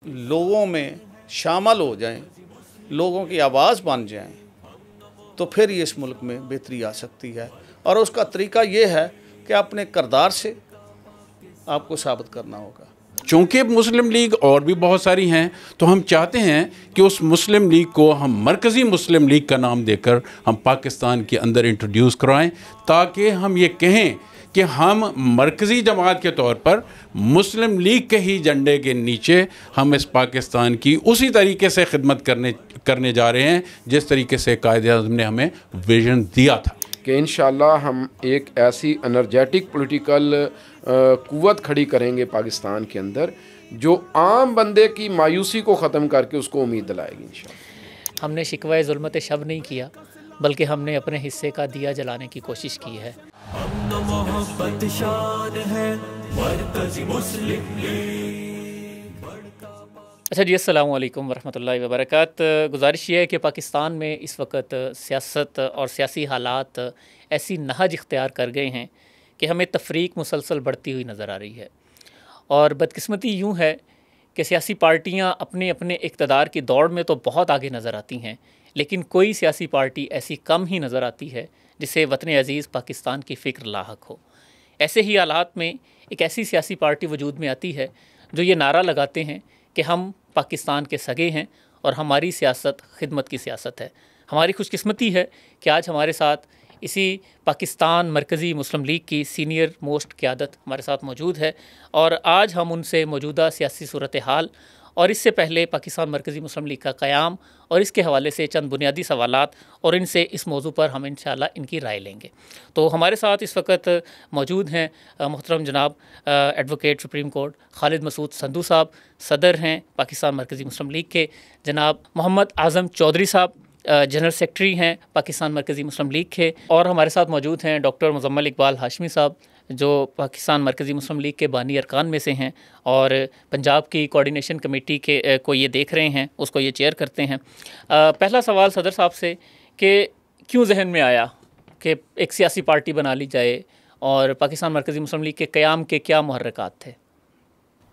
लोगों में शामिल हो जाएं, लोगों की आवाज़ बन जाएं, तो फिर ये इस मुल्क में बेहतरी आ सकती है। और उसका तरीका ये है कि अपने किरदार से आपको साबित करना होगा। चूँकि मुस्लिम लीग और भी बहुत सारी हैं, तो हम चाहते हैं कि उस मुस्लिम लीग को हम मरकज़ी मुस्लिम लीग का नाम देकर हम पाकिस्तान के अंदर इंट्रोड्यूस करवाएं, ताकि हम ये कहें कि हम मरकज़ी जमात के तौर पर मुस्लिम लीग के ही झंडे के नीचे हम इस पाकिस्तान की उसी तरीके से खिदमत करने जा रहे हैं जिस तरीके से कायद-ए-आज़म ने हमें विजन दिया था कि इंशाअल्लाह हम एक ऐसी एनर्जेटिक पॉलिटिकल क़ुव्वत खड़ी करेंगे पाकिस्तान के अंदर जो आम बंदे की मायूसी को ख़त्म करके उसको उम्मीद दिलाएगी इंशाअल्लाह। हमने शिकवा ज़ुल्मत शब नहीं किया, बल्कि हमने अपने हिस्से का दिया जलाने की कोशिश की है। अच्छा जी, अस्सलाम वालेकुम वरहमतुल्लाहि वबरकातुहू। गुजारिश ये है कि पाकिस्तान में इस वक्त सियासत और सियासी हालात ऐसी नहज इख्तियार कर गए हैं कि हमें तफरीक मुसलसल बढ़ती हुई नज़र आ रही है। और बदकिस्मती यूँ है कि सियासी पार्टियाँ अपने अपने इक़्तिदार की दौड़ में तो बहुत आगे नज़र आती हैं, लेकिन कोई सियासी पार्टी ऐसी कम ही नज़र आती है जिसे वतन अज़ीज़ पाकिस्तान की फ़िक्र लाहक हो। ऐसे ही हालात में एक ऐसी सियासी पार्टी वजूद में आती है जो ये नारा लगाते हैं कि हम पाकिस्तान के सगे हैं और हमारी सियासत खिदमत की सियासत है। हमारी खुशकिस्मती है कि आज हमारे साथ इसी पाकिस्तान मरकज़ी मुस्लिम लीग की सीनियर मोस्ट क़यादत हमारे साथ मौजूद है और आज हम उनसे मौजूदा सियासी सूरत हाल और इससे पहले पाकिस्तान मरकज़ी मुस्लिम लीग का क़याम और इसके हवाले से चंद बुनियादी सवालात और इनसे इस मौजू पर हम इंशाअल्लाह इनकी राय लेंगे। तो हमारे साथ इस वक्त मौजूद हैं मोहतरम जनाब advocate supreme court Khalid Masood Sandhu साहब, सदर हैं पाकिस्तान मरकज़ी मुस्लिम लीग के, जनाब मोहम्मद आज़म चौधरी साहब जनरल सेक्रेटरी हैं पाकिस्तान मरकज़ी मुस्लिम लीग के, और हमारे साथ मौजूद हैं डॉक्टर मुज़म्मल इकबाल हाशमी साहब जो पाकिस्तान मरकज़ी मुस्लिम लीग के बानी अरकान में से हैं और पंजाब की कोऑर्डिनेशन कमेटी के को ये देख रहे हैं, उसको ये चेयर करते हैं। पहला सवाल सदर साहब से कि क्यों जहन में आया कि एक सियासी पार्टी बना ली जाए और पाकिस्तान मरकज़ी मुस्लिम लीग के क़याम के क्या मुहर्रिकात थे?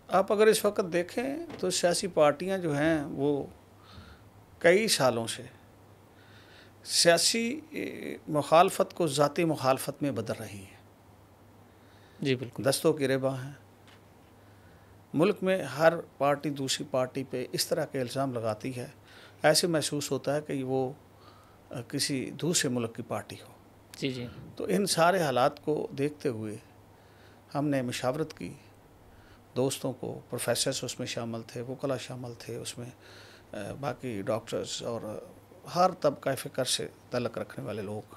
आप अगर इस वक्त देखें तो सियासी पार्टियां जो हैं वो कई सालों से सियासी मुखालफत को ज़ाती मुखालफत में बदल रही हैं। जी बिल्कुल, दस्तों की रेबा हैं। मुल्क में हर पार्टी दूसरी पार्टी पे इस तरह के इल्ज़ाम लगाती है, ऐसे महसूस होता है कि वो किसी दूसरे मुल्क की पार्टी हो। जी जी। तो इन सारे हालात को देखते हुए हमने मशावरत की, दोस्तों को, प्रोफेसर्स उसमें शामिल थे, वकला शामिल थे उसमें, बाकी डॉक्टर्स और हर तबका फ़िक्र से तल्लुक़ रखने वाले लोग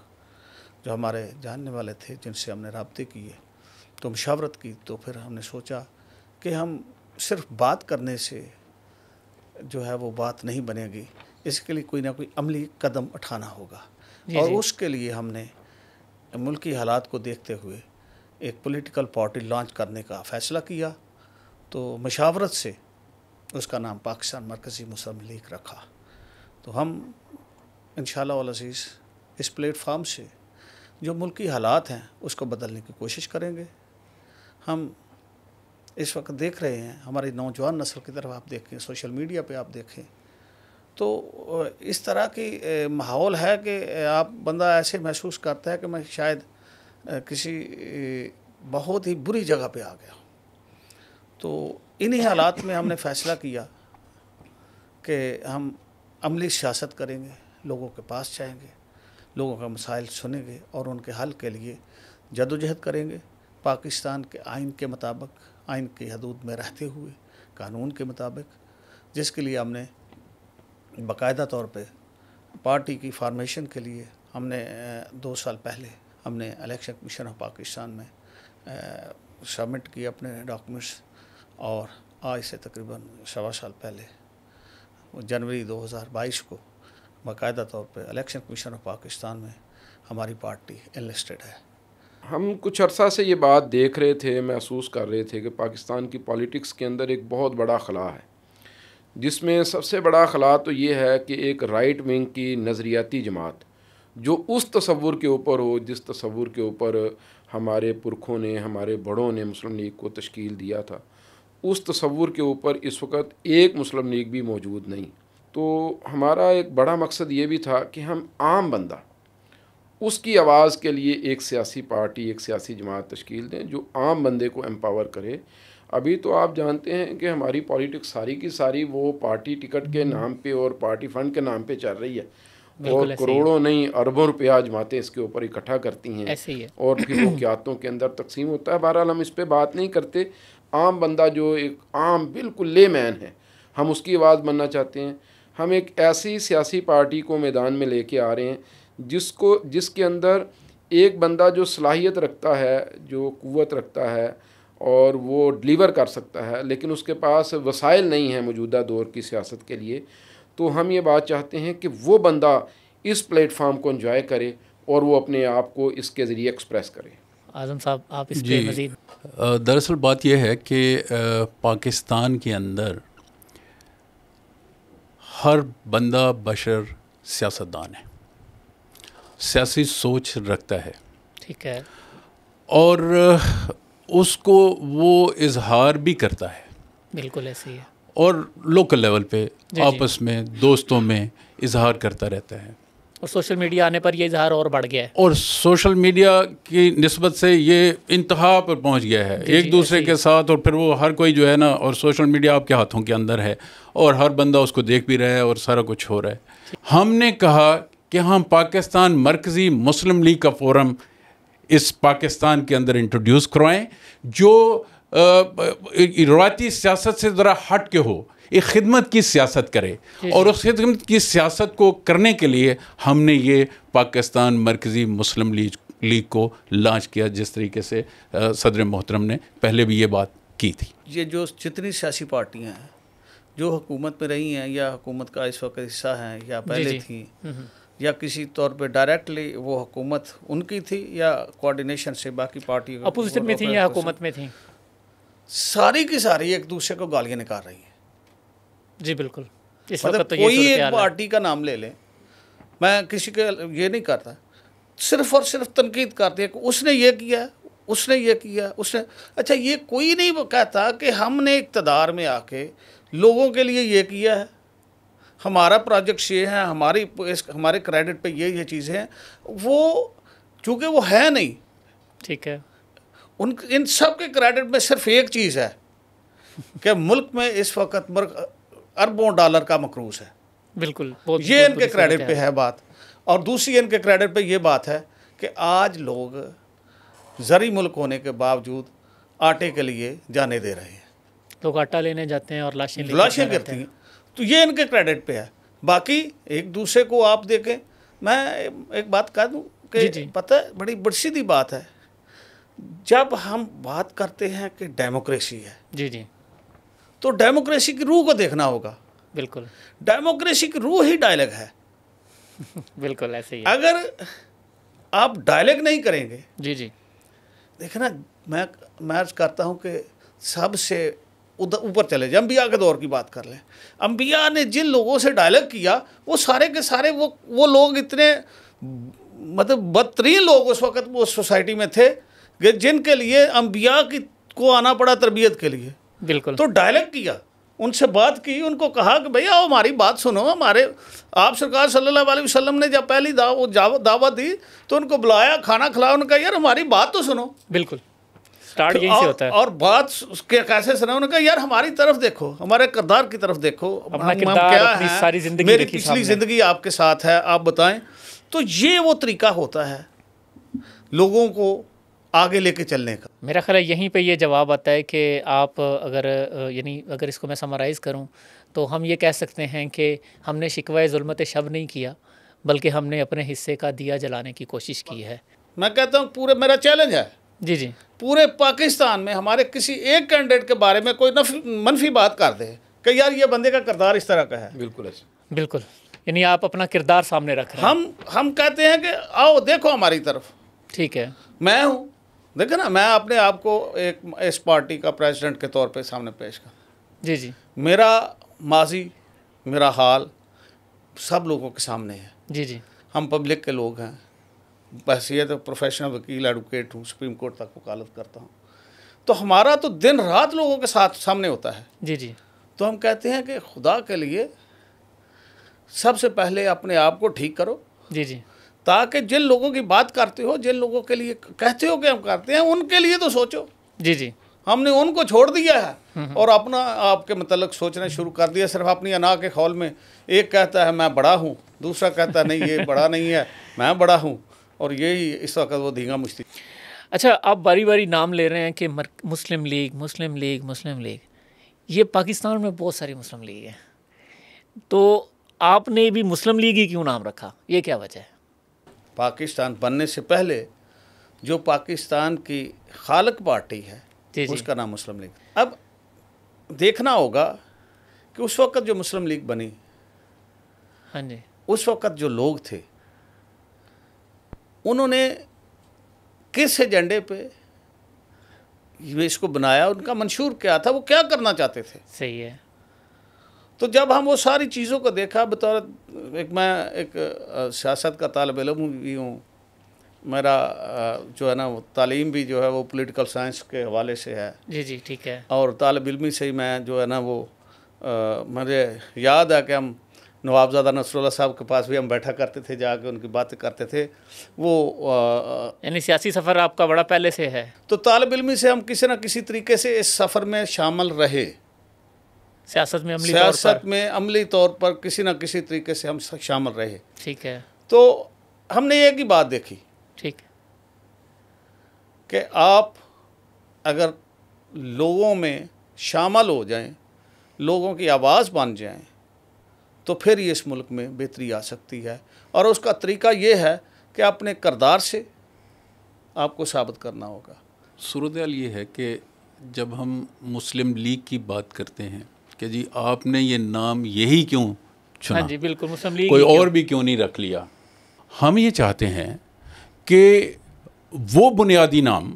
जो हमारे जानने वाले थे जिनसे हमने राब्ते किए, तो मशावरत की। तो फिर हमने सोचा कि हम सिर्फ बात करने से जो है वो बात नहीं बनेगी, इसके लिए कोई ना कोई अमली कदम उठाना होगा। और उसके लिए हमने मुल्की हालात को देखते हुए एक पॉलिटिकल पार्टी लॉन्च करने का फ़ैसला किया। तो मशावरत से उसका नाम पाकिस्तान मरकज़ी मुस्लिम लीग रखा। तो हम इंशाअल्लाह वल अज़ीज़ इस प्लेटफार्म से जो मुल्की हालात हैं उसको बदलने की कोशिश करेंगे। हम इस वक्त देख रहे हैं हमारी नौजवान नस्ल की तरफ आप देखें, सोशल मीडिया पे आप देखें तो इस तरह की माहौल है कि आप बंदा ऐसे महसूस करता है कि मैं शायद किसी बहुत ही बुरी जगह पे आ गया। तो इन्हीं हालात में हमने फ़ैसला किया कि हम अमली सियासत करेंगे, लोगों के पास जाएंगे, लोगों का मसाइल सुनेंगे और उनके हल के लिए जदोजहद करेंगे पाकिस्तान के आइन के मुताबिक, आइन की हदूद में रहते हुए, कानून के मुताबिक, जिसके लिए हमने बाकायदा तौर पे पार्टी की फार्मेशन के लिए हमने 2 साल पहले हमने इलेक्शन कमीशन ऑफ पाकिस्तान में सबमिट किए अपने डॉक्यूमेंट्स, और आज से तकरीबन 1.25 साल पहले जनवरी 2022 को बाकायदा तौर पे इलेक्शन कमीशन ऑफ पाकिस्तान में हमारी पार्टी एनलिस्टेड है। हम कुछ अर्सा से ये बात देख रहे थे, महसूस कर रहे थे कि पाकिस्तान की पॉलिटिक्स के अंदर एक बहुत बड़ा खला है, जिसमें सबसे बड़ा खला तो ये है कि एक राइट विंग की नज़रियाती जमात जो उस तसव्वुर के ऊपर हो जिस तसव्वुर के ऊपर हमारे पुरखों ने, हमारे बड़ों ने मुस्लिम लीग को तश्कील दिया था, उस तसव्वुर के ऊपर इस वक्त एक मुस्लिम लीग भी मौजूद नहीं। तो हमारा एक बड़ा मकसद ये भी था कि हम आम बंदा उसकी आवाज़ के लिए एक सियासी पार्टी, एक सियासी जमात तश्कील दें जो आम बंदे को एम्पावर करे। अभी तो आप जानते हैं कि हमारी पॉलिटिक्स सारी की सारी वो पार्टी टिकट के नाम पे और पार्टी फंड के नाम पे चल रही है, और करोड़ों नहीं अरबों रुपया जमातें इसके ऊपर इकट्ठा करती हैं, ऐसे ही है। और फिर वो क़ियादतों के अंदर तकसीम होता है। बहरहाल हम इस पर बात नहीं करते। आम बंदा जो एक आम बिल्कुल लेमैन है, हम उसकी आवाज़ बनना चाहते हैं। हम एक ऐसी सियासी पार्टी को मैदान में लेके आ रहे हैं जिसके अंदर एक बंदा जो सलाहियत रखता है, जो क़ुव्वत रखता है और वो डिलीवर कर सकता है, लेकिन उसके पास वसाइल नहीं है मौजूदा दौर की सियासत के लिए। तो हम ये बात चाहते हैं कि वो बंदा इस प्लेटफार्म को एंजॉय करे और वो अपने आप को इसके ज़रिए एक्सप्रेस करे। आज़म साहब, आप इस पे मज़ीद? दरअसल बात यह है कि पाकिस्तान के अंदर हर बंदा बशर सियासतदान है, सियासी सोच रखता है, ठीक है, और उसको वो इजहार भी करता है। बिल्कुल ऐसे ही है। और लोकल लेवल पे आपस में दोस्तों में इजहार करता रहता है। और सोशल मीडिया आने पर ये इजहार और बढ़ गया है, और सोशल मीडिया की निस्बत से ये इंतहा पर पहुंच गया है एक दूसरे के साथ। और फिर वो हर कोई जो है ना, और सोशल मीडिया आपके हाथों के अंदर है और हर बंदा उसको देख भी रहा है और सारा कुछ हो रहा है। हमने कहा कि हम पाकिस्तान मरकज़ी मुस्लिम लीग का फोरम इस पाकिस्तान के अंदर इंट्रोड्यूस करवाएं, जो रवायती सियासत से ज़रा हट के हो, एक खिदमत की सियासत करे। और उस खिदमत की सियासत को करने के लिए हमने ये पाकिस्तान मरकज़ी मुस्लिम लीग को लॉन्च किया, जिस तरीके से सदर मोहतरम ने पहले भी ये बात की थी। ये जो जितनी सियासी पार्टियां हैं जो हुकूमत में रही हैं या हुकूमत का इस वक्त हिस्सा हैं या पहले थी या किसी तौर पे डायरेक्टली वो हुकूमत उनकी थी या कोऑर्डिनेशन से बाकी पार्टी अपोजिशन में थी या हुकूमत में थी, सारी की सारी एक दूसरे को गालियाँ निकाल रही हैं। जी बिल्कुल। इस मतलब वक्त तो कोई एक पार्टी का नाम ले लें, मैं किसी के ये नहीं करता, सिर्फ और सिर्फ तनकीद करते हैं कि उसने ये किया, उसने ये किया, उसने। अच्छा, ये कोई नहीं कहता कि हमने इक़्तिदार में आके लोगों के लिए ये किया है, हमारा प्रोजेक्ट ये है, हमारे क्रेडिट पे ये चीज़ें हैं। वो चूँकि वो है नहीं, ठीक है, इन सब के क्रेडिट में सिर्फ एक चीज़ है कि मुल्क में इस वक्त अरबों डॉलर का मकरूज है। बिल्कुल, ये इनके क्रेडिट पे है बात। और दूसरी इनके क्रेडिट पे ये बात है कि आज लोग ज़री मुल्क होने के बावजूद आटे के लिए जाने दे रहे हैं। लोग आटा लेने जाते हैं और लाशें गिरती हैं। तो ये इनके क्रेडिट पे है। बाकी एक दूसरे को आप देखें, मैं एक बात कह दूँ कि पता है, बड़ी सीधी बात है, जब हम बात करते हैं कि डेमोक्रेसी है, जी, तो डेमोक्रेसी की रूह को देखना होगा। बिल्कुल, डेमोक्रेसी की रूह ही डायलॉग है। बिल्कुल ऐसे ही। अगर आप डायलॉग नहीं करेंगे, जी, देखना, मैं करता हूँ कि सबसे ऊपर चले जाए, अम्बिया के दौर की बात कर लें। अम्बिया ने जिन लोगों से डायलॉग किया, वो सारे के सारे वो लोग इतने मतलब बदतरीन लोग उस वक़्त वो सोसाइटी में थे कि जिनके लिए अम्बिया को आना पड़ा तरबियत के लिए। बिल्कुल। तो डायलॉग किया, उनसे बात की, उनको कहा कि भैया हमारी बात सुनो, आप सरकार सल्लल्लाहु अलैहि वसल्लम ने जब पहली दावत दी तो उनको बुलाया, खाना खिलाया, उनका यार हमारी बात तो सुनो। बिल्कुल, स्टार्ट यहीं से होता है। और बात कैसे सुना, उन्होंने कहा यार हमारी तरफ देखो, हमारे किरदार की तरफ देखो, अपना किरदार, अपनी सारी जिंदगी, मेरी पिछली ज़िंदगी आपके साथ है, आप बताएं। तो ये वो तरीका होता है लोगों को आगे लेके चलने का। मेरा ख्याल है यहीं पे ये जवाब आता है कि आप अगर इसको मैं समराइज़ करूं तो हम ये कह सकते हैं कि हमने शिकवा ज़ुल्मत शब नहीं किया, बल्कि हमने अपने हिस्से का दिया जलाने की कोशिश की है। मैं कहता हूँ पूरे मेरा चैलेंज है, जी, पूरे पाकिस्तान में हमारे किसी एक कैंडिडेट के बारे में कोई मनफी बात कर दे कि यार ये बंदे का किरदार इस तरह का है। बिल्कुल, यानी आप अपना किरदार सामने रख रहे हैं। हम कहते हैं कि आओ देखो हमारी तरफ, ठीक है, मैं हूँ, देखो ना, मैं अपने आप को इस पार्टी का प्रेसिडेंट के तौर पे सामने पेश कर। जी, मेरा माजी, मेरा हाल सब लोगों के सामने है। जी, हम पब्लिक के लोग हैं, बहसियत प्रोफेशनल वकील एडवोकेट हूँ, सुप्रीम कोर्ट तक वकालत करता हूँ। तो हमारा तो दिन रात लोगों के साथ सामने होता है। जी जी। तो हम कहते हैं कि खुदा के लिए सबसे पहले अपने आप को ठीक करो। जी जी। ताकि जिन लोगों की बात करते हो, जिन लोगों के लिए कहते हो कि हम करते हैं, उनके लिए तो सोचो। जी जी। हमने उनको छोड़ दिया है और अपना आपके मतलब सोचना शुरू कर दिया। सिर्फ अपनी अना के खौल में एक कहता है मैं बड़ा हूँ, दूसरा कहता है नहीं ये बड़ा नहीं है, मैं बड़ा हूँ, और यही इस वक्त वो धींगा मुश्ती। अच्छा, आप बारी बारी नाम ले रहे हैं कि मुस्लिम लीग, मुस्लिम लीग, मुस्लिम लीग। ये पाकिस्तान में बहुत सारी मुस्लिम लीग है, तो आपने भी मुस्लिम लीग ही क्यों नाम रखा, ये क्या वजह है? पाकिस्तान बनने से पहले जो पाकिस्तान की खालक पार्टी है उसका नाम मुस्लिम लीग। अब देखना होगा कि उस वक़्त जो मुस्लिम लीग बनी, हाँ जी, उस वक़्त जो लोग थे उन्होंने किस एजेंडे पे ये इसको बनाया, उनका मंशूर क्या था, वो क्या करना चाहते थे। सही है। तो जब हम वो सारी चीज़ों को देखा, बतौर मैं एक सियासत का तालिब इल्म भी हूँ, मेरा जो है ना वो तालीम भी जो है वो पॉलिटिकल साइंस के हवाले से है। जी जी, ठीक है। और तालिब इल्मी से ही मैं जो है ना वो मुझे याद है कि हम नवाबजादा नसरुल्लाह साहब के पास भी हम बैठा करते थे, जाके उनकी बातें करते थे। वो यानी सियासी सफ़र आपका बड़ा पहले से है। तो तालिब इल्मी से हम किसी न किसी तरीके से इस सफ़र में शामिल रहे, सियासत में अमली तौर पर किसी न किसी तरीके से हम शामिल रहे। ठीक है। तो हमने एक ही बात देखी, ठीक, कि आप अगर लोगों में शामिल हो जाएं, लोगों की आवाज़ बन जाएं, तो फिर ये इस मुल्क में बेहतरी आ सकती है। और उसका तरीका ये है कि अपने किरदार से आपको साबित करना होगा। सूरत-ए-हाल ये है कि जब हम मुस्लिम लीग की बात करते हैं कि जी आपने ये नाम यही क्यों चुना, हाँ जी बिल्कुल, मुस्लिम लीग कोई और भी क्यों नहीं रख लिया। हम ये चाहते हैं कि वो बुनियादी नाम,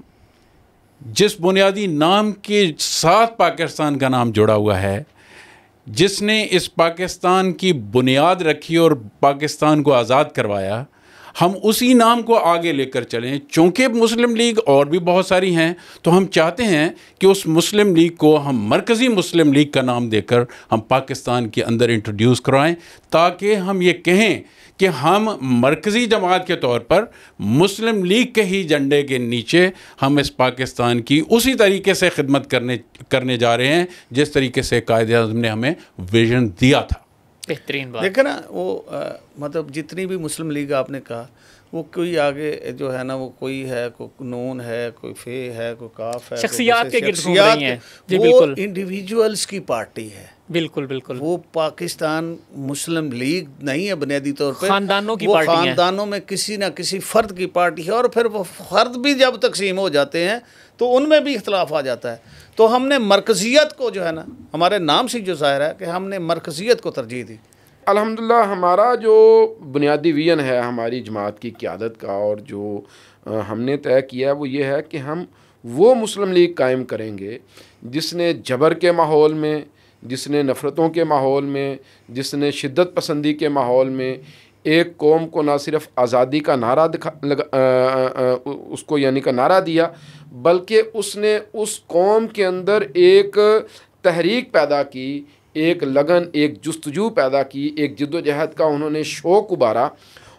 जिस बुनियादी नाम के साथ पाकिस्तान का नाम जुड़ा हुआ है, जिसने इस पाकिस्तान की बुनियाद रखी और पाकिस्तान को आज़ाद करवाया, हम उसी नाम को आगे लेकर चलें। चूँकि मुस्लिम लीग और भी बहुत सारी हैं, तो हम चाहते हैं कि उस मुस्लिम लीग को हम मरकज़ी मुस्लिम लीग का नाम देकर हम पाकिस्तान के अंदर इंट्रोड्यूस करवाएं, ताकि हम ये कहें कि हम मरकज़ी जमात के तौर पर मुस्लिम लीग के ही झंडे के नीचे हम इस पाकिस्तान की उसी तरीके से खिदमत करने जा रहे हैं जिस तरीके से कायद-ए-आज़म ने हमें विजन दिया था। बेहतरीन बात। देखो ना वो मतलब जितनी भी मुस्लिम लीग आपने कहा, वो कोई आगे जो है ना वो कोई है, कोई नून है, कोई फे है, कोई काफ है, शख्सियात के गिर्द घूम रही हैं। जी बिल्कुल, वो इंडिविजुअल्स की पार्टी है। बिल्कुल बिल्कुल, वो पाकिस्तान मुस्लिम लीग नहीं है बुनियादी तौर पर, खानदानों की पार्टी है। खानदानों में किसी ना किसी फ़र्द की पार्टी है, और फिर वो फ़र्द भी जब तकसीम हो जाते हैं तो उनमें भी इख्तलाफ आ जाता है। तो हमने मरकज़ियत को जो है ना, हमारे नाम से जो ज़ाहिर है कि हमने मरकज़ियत को तरजीह दी। अल्हम्दुलिल्लाह हमारा जो बुनियादी विज़न है हमारी जमात की क़यादत का, और जो हमने तय किया है वो ये है कि हम वो मुस्लिम लीग कायम करेंगे जिसने जबर के माहौल में, जिसने नफ़रतों के माहौल में, जिसने शिद्दत पसंदी के माहौल में एक कौम को ना सिर्फ आज़ादी का नारा उसको यानी का नारा दिया, बल्कि उसने उस कौम के अंदर एक तहरीक पैदा की, एक लगन, एक जुस्तजू पैदा की, एक जिद्दोजहद का उन्होंने शौक़ उबारा,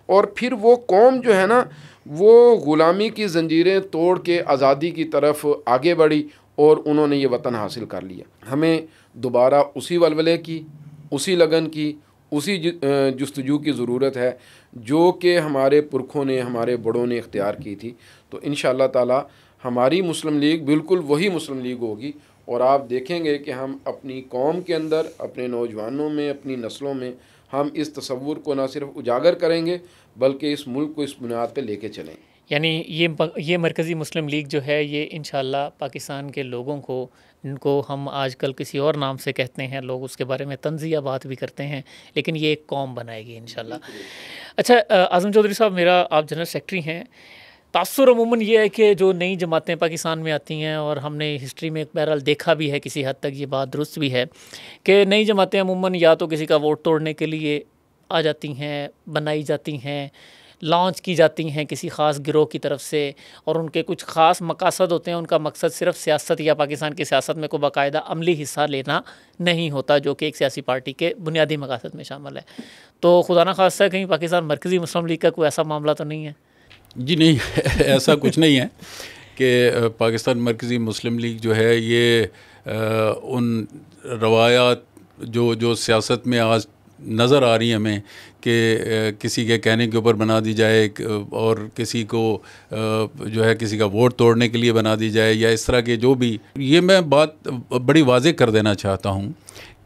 और फिर वो कौम जो है ना वो ग़ुलामी की ज़ंजीरें तोड़ के आज़ादी की तरफ आगे बढ़ी और उन्होंने ये वतन हासिल कर लिया। हमें दोबारा उसी वलवले की, उसी लगन की, उसी जुस्तजू की ज़रूरत है जो कि हमारे पुरखों ने, हमारे बड़ों ने इख्तियार की थी। तो इंशाअल्लाह ताला हमारी मुस्लिम लीग बिल्कुल वही मुस्लिम लीग होगी, और आप देखेंगे कि हम अपनी कौम के अंदर, अपने नौजवानों में, अपनी नस्लों में हम इस तसव्वुर को ना सिर्फ उजागर करेंगे बल्कि इस मुल्क को इस बुनियाद पे लेके चलें। यानी ये मरकज़ी मुस्लिम लीग जो है ये इंशाअल्लाह पाकिस्तान के लोगों को, इनको हम आजकल किसी और नाम से कहते हैं, लोग उसके बारे में तंज़िया बात भी करते हैं, लेकिन ये एक कौम बनाएगी इंशाअल्लाह। अच्छा आज़म चौधरी साहब, मेरा आप जनरल सेक्रेटरी हैं, तासुर अमूमन ये है कि जो नई जमातें पाकिस्तान में आती हैं, और हमने हिस्ट्री में बहरहाल देखा भी है, किसी हद तक ये बात दुरुस्त भी है कि नई जमातें अमूमन या तो किसी का वोट तोड़ने के लिए आ जाती हैं, बनाई जाती हैं, लॉन्च की जाती हैं किसी ख़ास गिरोह की तरफ से, और उनके कुछ ख़ास मकासद होते हैं। उनका मकसद सिर्फ सियासत या पाकिस्तान की सियासत में कोई बाकायदा अमली हिस्सा लेना नहीं होता, जो कि एक सियासी पार्टी के बुनियादी मकासद में शामिल है। तो खुदा न खास्ता कहीं पाकिस्तान मरकज़ी मुस्लिम लीग का कोई ऐसा मामला तो नहीं है? जी नहीं, ऐसा कुछ नहीं है कि पाकिस्तान मरकज़ी मुस्लिम लीग जो है ये उन रवायात जो सियासत में आज नज़र आ रही है हमें कि किसी के कहने के ऊपर बना दी जाए और किसी को जो है किसी का वोट तोड़ने के लिए बना दी जाए, या इस तरह के जो भी, ये मैं बात बड़ी वाज़ेह कर देना चाहता हूँ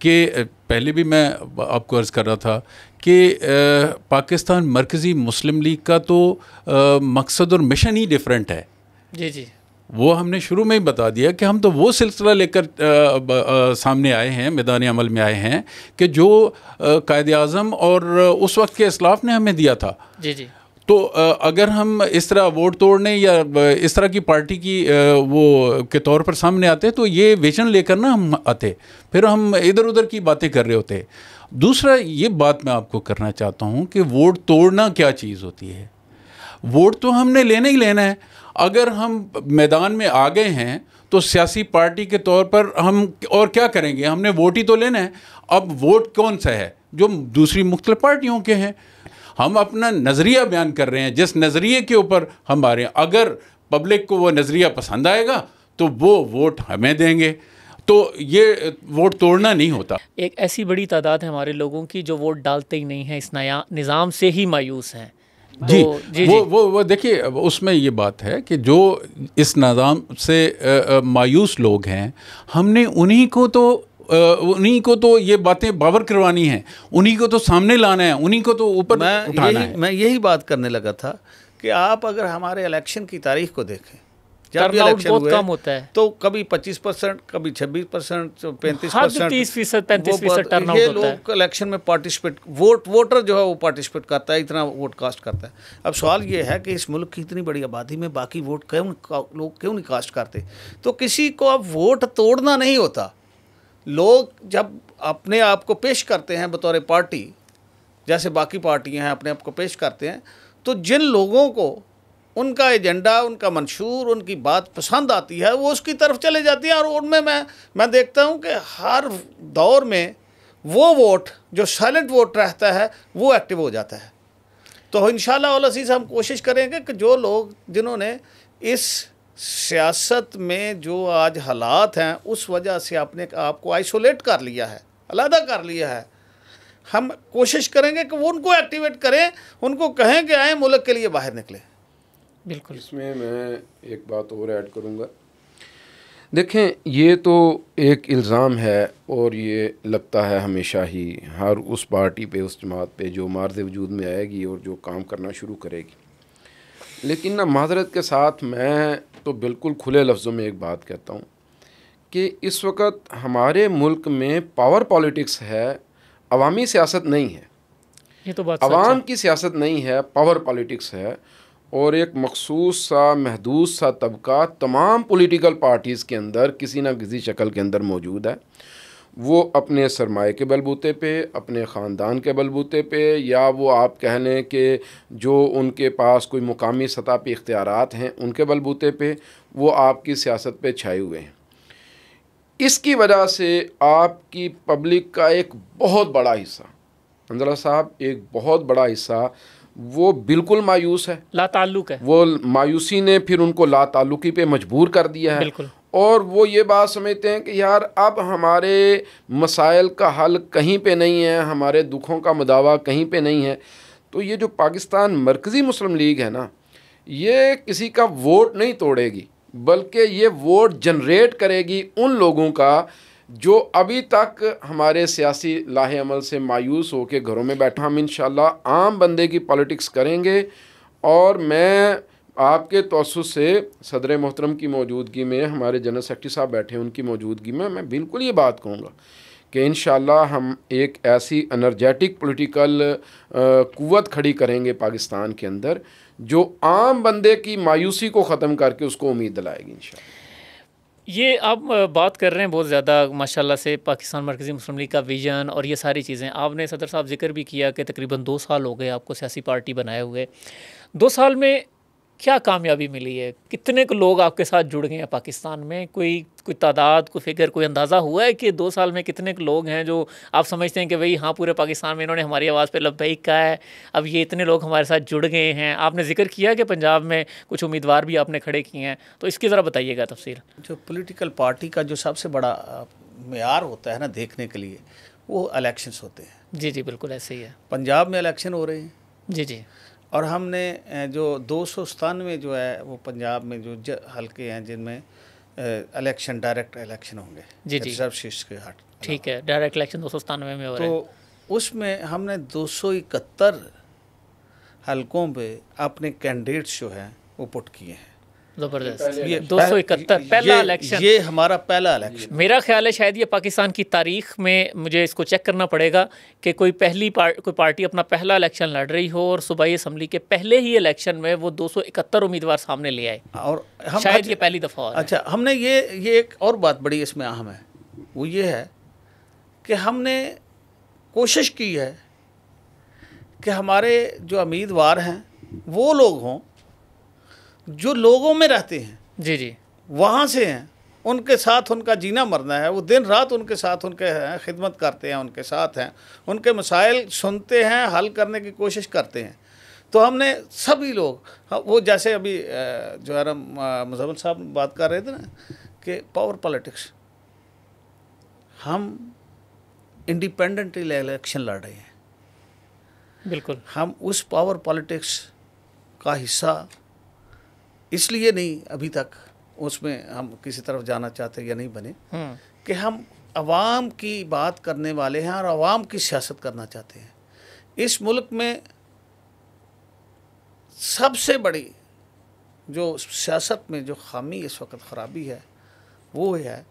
कि पहले भी मैं आपको अर्ज़ कर रहा था कि पाकिस्तान मरकज़ी मुस्लिम लीग का तो मकसद और मिशन ही डिफरेंट है। जी जी, वो हमने शुरू में ही बता दिया कि हम तो वो सिलसिला लेकर सामने आए हैं, मैदान अमल में आए हैं कि जो कायद आज़म और उस वक्त के इस्लाफ ने हमें दिया था। जी जी, तो अगर हम इस तरह वोट तोड़ने या इस तरह की पार्टी की वो के तौर पर सामने आते तो ये विजन लेकर ना हम आते, फिर हम इधर उधर की बातें कर रहे होते। दूसरा ये बात मैं आपको करना चाहता हूँ कि वोट तोड़ना क्या चीज़ होती है। वोट तो हमने लेना ही लेना है। अगर हम मैदान में आ गए हैं तो सियासी पार्टी के तौर पर हम और क्या करेंगे, हमने वोट ही तो लेना है। अब वोट कौन सा है जो दूसरी मुख्तलिफ पार्टियों के हैं, हम अपना नज़रिया बयान कर रहे हैं, जिस नज़रिए के ऊपर हम आ रहे हैं। अगर पब्लिक को वो नज़रिया पसंद आएगा तो वो वोट हमें देंगे, तो ये वोट तोड़ना नहीं होता। एक ऐसी बड़ी तादाद है हमारे लोगों की जो वोट डालते ही नहीं हैं, इस नया निज़ाम से ही मायूस हैं। जी, जी वो देखिए, उसमें ये बात है कि जो इस निज़ाम से मायूस लोग हैं, हमने उन्हीं को तो ये बातें बावर करवानी है, उन्हीं को तो सामने लाना है, उन्हीं को तो ऊपर उठाना है। मैं यही बात करने लगा था कि आप अगर हमारे इलेक्शन की तारीख को देखें, जब भी टर्नआउट इलेक्शन बहुत हुए कम होता है, तो कभी 25%, कभी 26%, 35%, 30%, 35% टर्नआउट ये होता है। लोग इलेक्शन में पार्टिसिपेट, वोटर जो है वो पार्टिसिपेट करता है, इतना वोट कास्ट करता है। अब सवाल ये है कि इस मुल्क की इतनी बड़ी आबादी में बाकी वोट लोग क्यों नहीं कास्ट करते? तो किसी को अब वोट तोड़ना नहीं होता। लोग जब अपने आप को पेश करते हैं बतौर पार्टी, जैसे बाकी पार्टियां हैं अपने आप को पेश करते हैं, तो जिन लोगों को उनका एजेंडा, उनका मंशूर, उनकी बात पसंद आती है वो उसकी तरफ चले जाती हैं। और उनमें मैं देखता हूं कि हर दौर में वो वोट जो साइलेंट वोट रहता है वो एक्टिव हो जाता है। तो इंशाअल्लाह अल अज़ीज़ हम कोशिश करेंगे कि जो लोग जिन्होंने इस सियासत में जो आज हालात हैं उस वजह से अपने आप को आइसोलेट कर लिया है, अलहदा कर लिया है, हम कोशिश करेंगे कि वो उनको एक्टिवेट करें, उनको कहें कि आए मुल्क के लिए बाहर निकले। बिल्कुल। इसमें मैं एक बात और ऐड करूँगा। देखें, ये तो एक इल्ज़ाम है और ये लगता है हमेशा ही हर उस पार्टी पे, उस जमात पे जो मार्ज़ वजूद में आएगी और जो काम करना शुरू करेगी। लेकिन ना, माज़रत के साथ मैं तो बिल्कुल खुले लफ्ज़ों में एक बात कहता हूँ कि इस वक्त हमारे मुल्क में पावर पॉलिटिक्स है, अवामी सियासत नहीं है। ये तो बात अवाम की सियासत नहीं है, पावर पॉलिटिक्स है। और एक मखसूस सा, महदूद सा तबका तमाम पॉलिटिकल पार्टीज़ के अंदर किसी ना किसी शक्ल के अंदर मौजूद है। वो अपने सरमाए के बलबूते पे, अपने ख़ानदान के बलबूते पे, या वो आप कह लें कि जो उनके पास कोई मुकामी सतह पे इख्तियारात हैं उनके बलबूते पे वो आपकी सियासत पे छाए हुए हैं। इसकी वजह से आपकी पब्लिक का एक बहुत बड़ा हिस्सा, अंजला साहब, एक बहुत बड़ा हिस्सा वो बिल्कुल मायूस है, लाताल्लुक है। वो मायूसी ने फिर उनको लाताल्लुकी पे मजबूर कर दिया है। बिल्कुल। और वो ये बात समझते हैं कि यार अब हमारे मसाइल का हल कहीं पे नहीं है, हमारे दुखों का मदावा कहीं पे नहीं है। तो ये जो पाकिस्तान मरकज़ी मुस्लिम लीग है ना, ये किसी का वोट नहीं तोड़ेगी, बल्कि ये वोट जनरेट करेगी उन लोगों का जो अभी तक हमारे सियासी लाहे अमल से मायूस होकर घरों में बैठा। हम इंशाल्लाह आम बंदे की पॉलिटिक्स करेंगे। और मैं आपके तवस्सुस से सदर मोहतरम की मौजूदगी में, हमारे जनरल सेक्रेटरी साहब बैठे हैं उनकी मौजूदगी में, मैं बिल्कुल ये बात कहूँगा कि इंशाल्लाह हम एक ऐसी एनर्जेटिक पॉलिटिकल कुव्वत खड़ी करेंगे पाकिस्तान के अंदर जो आम बंदे की मायूसी को ख़त्म करके उसको उम्मीद दिलाएगी इंशाल्लाह। ये आप बात कर रहे हैं बहुत ज़्यादा माशाल्लाह से पाकिस्तान मरकज़ी मुस्लिम लीग का विजन और ये सारी चीज़ें आपने सदर साहब जिक्र भी किया कि तकरीबन 2 साल हो गए आपको सियासी पार्टी बनाए हुए। 2 साल में क्या कामयाबी मिली है? कितने को लोग आपके साथ जुड़ गए हैं पाकिस्तान में? कोई तादाद, कोई फिगर, कोई अंदाज़ा हुआ है कि 2 साल में कितने लोग हैं जो आप समझते हैं कि भाई हाँ पूरे पाकिस्तान में इन्होंने हमारी आवाज़ पे लब्बैक कहा है, अब ये इतने लोग हमारे साथ जुड़ गए हैं? आपने जिक्र किया कि पंजाब में कुछ उम्मीदवार भी आपने खड़े किए हैं, तो इसकी ज़रा बताइएगा तफसील। जो पॉलिटिकल पार्टी का जो सबसे बड़ा मेयार होता है ना देखने के लिए, वो इलेक्शंस होते हैं। जी जी बिल्कुल ऐसे ही है। पंजाब में इलेक्शन हो रहे हैं जी जी। और हमने जो 297 जो है वो पंजाब में जो हल्के हैं जिनमें इलेक्शन डायरेक्ट इलेक्शन होंगे जी जी रिजर्व सीट्स के हट। ठीक है, डायरेक्ट इलेक्शन 297 में हो रहे हैं। तो उसमें हमने 271 हलकों पे अपने कैंडिडेट्स जो हैं वो पुट किए हैं। ज़बरदस्त। ये 271 पहला इलेक्शन, ये हमारा पहला इलेक्शन। मेरा ख्याल है शायद ये पाकिस्तान की तारीख में, मुझे इसको चेक करना पड़ेगा कि कोई पार्टी अपना पहला इलेक्शन लड़ रही हो और सूबाई असम्बली के पहले ही इलेक्शन में वो 271 उम्मीदवार सामने ले आए, और शायद ये पहली दफ़ा। अच्छा, हमने ये एक और बात बड़ी इसमें अहम है, वो ये है कि हमने कोशिश की है कि हमारे जो उम्मीदवार हैं वो लोग हों जो लोगों में रहते हैं। जी जी। वहाँ से हैं, उनके साथ उनका जीना मरना है, वो दिन रात उनके साथ उनके खिदमत करते हैं, उनके साथ हैं, उनके मसाइल सुनते हैं, हल करने की कोशिश करते हैं। तो हमने सभी लोग, वो जैसे अभी जो है ना मुज़म्मिल साहब बात कर रहे थे ना कि पावर पॉलिटिक्स, हम इंडिपेंडेंट इलेक्शन लड़ रहे हैं। बिल्कुल। हम उस पावर पॉलिटिक्स का हिस्सा इसलिए नहीं अभी तक उसमें हम किसी तरफ जाना चाहते या नहीं बने कि हम अवाम की बात करने वाले हैं और अवाम की सियासत करना चाहते हैं। इस मुल्क में सबसे बड़ी जो सियासत में जो खामी इस वक्त ख़राबी है वो है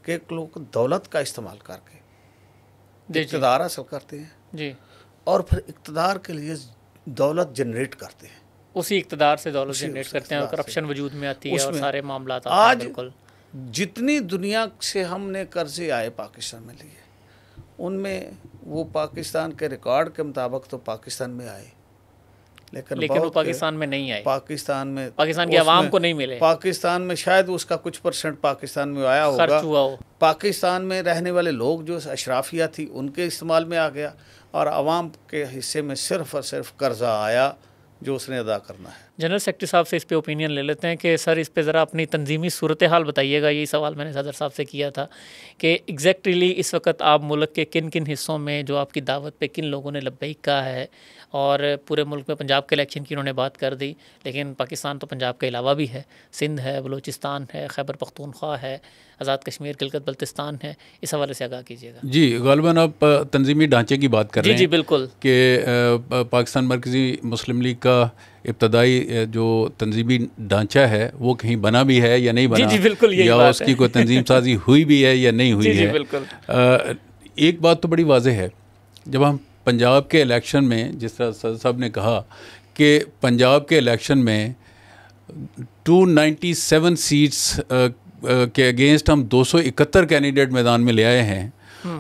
कि लोग दौलत का इस्तेमाल करके इक़्तिदार हासिल करते हैं जी, और फिर इक़्तिदार के लिए दौलत जनरेट करते हैं, उसी इक़्तिदार से दौलत जनरेट करते हैं और करप्शन वजूद में आती है और सारे मामला आते हैं। आज बिल्कुल, जितनी दुनिया से हमने कर्जे आए पाकिस्तान में लिए, उनमें वो पाकिस्तान के रिकॉर्ड के मुताबिक तो पाकिस्तान में आए, लेकिन वो पाकिस्तान में नहीं आए। पाकिस्तान की आवाम को नहीं मिले। पाकिस्तान में शायद उसका कुछ % पाकिस्तान में आया होगा, खर्च हुआ हो। पाकिस्तान में रहने वाले लोग जो अशराफिया थी उनके इस्तेमाल में आ गया, और आवाम के हिस्से में सिर्फ़ और सिर्फ कर्जा आया जो उसने अदा करना है। जनरल सेक्रेटरी साहब से इस पे ओपिनियन ले लेते हैं कि सर इस पे ज़रा अपनी तंजीमी सूरत हाल बताइएगा। यही सवाल मैंने सदर साहब से किया था कि एग्जैक्टली इस वक्त आप मुल्क के किन किन हिस्सों में जो आपकी दावत पे किन लोगों ने लब्बैक कहा है, और पूरे मुल्क में पंजाब के इलेक्शन की उन्होंने बात कर दी, लेकिन पाकिस्तान तो पंजाब के अलावा भी है, सिंध है, बलूचिस्तान है, खैबर पख्तूनख्वा है, आज़ाद कश्मीर, गिलगित बल्तिस्तान है। इस हवाले से आगाह कीजिएगा। जी, गालिबन आप तंजीमी ढांचे की बात कर रहे हैं। जी बिल्कुल, कि पाकिस्तान मरकज़ी मुस्लिम लीग का इब्तदाई जो तंजीमी ढांचा है वो कहीं बना भी है या नहीं बना, जी बिल्कुल, या उसकी कोई तंजीम साजी हुई भी है या नहीं हुई है। बिल्कुल। एक बात तो बड़ी वाज़ेह है, जब हम पंजाब के इलेक्शन में, जिस तरह सदर साहब ने कहा कि पंजाब के इलेक्शन में 297 सीट्स के अगेंस्ट हम 271 कैंडिडेट मैदान में ले आए हैं,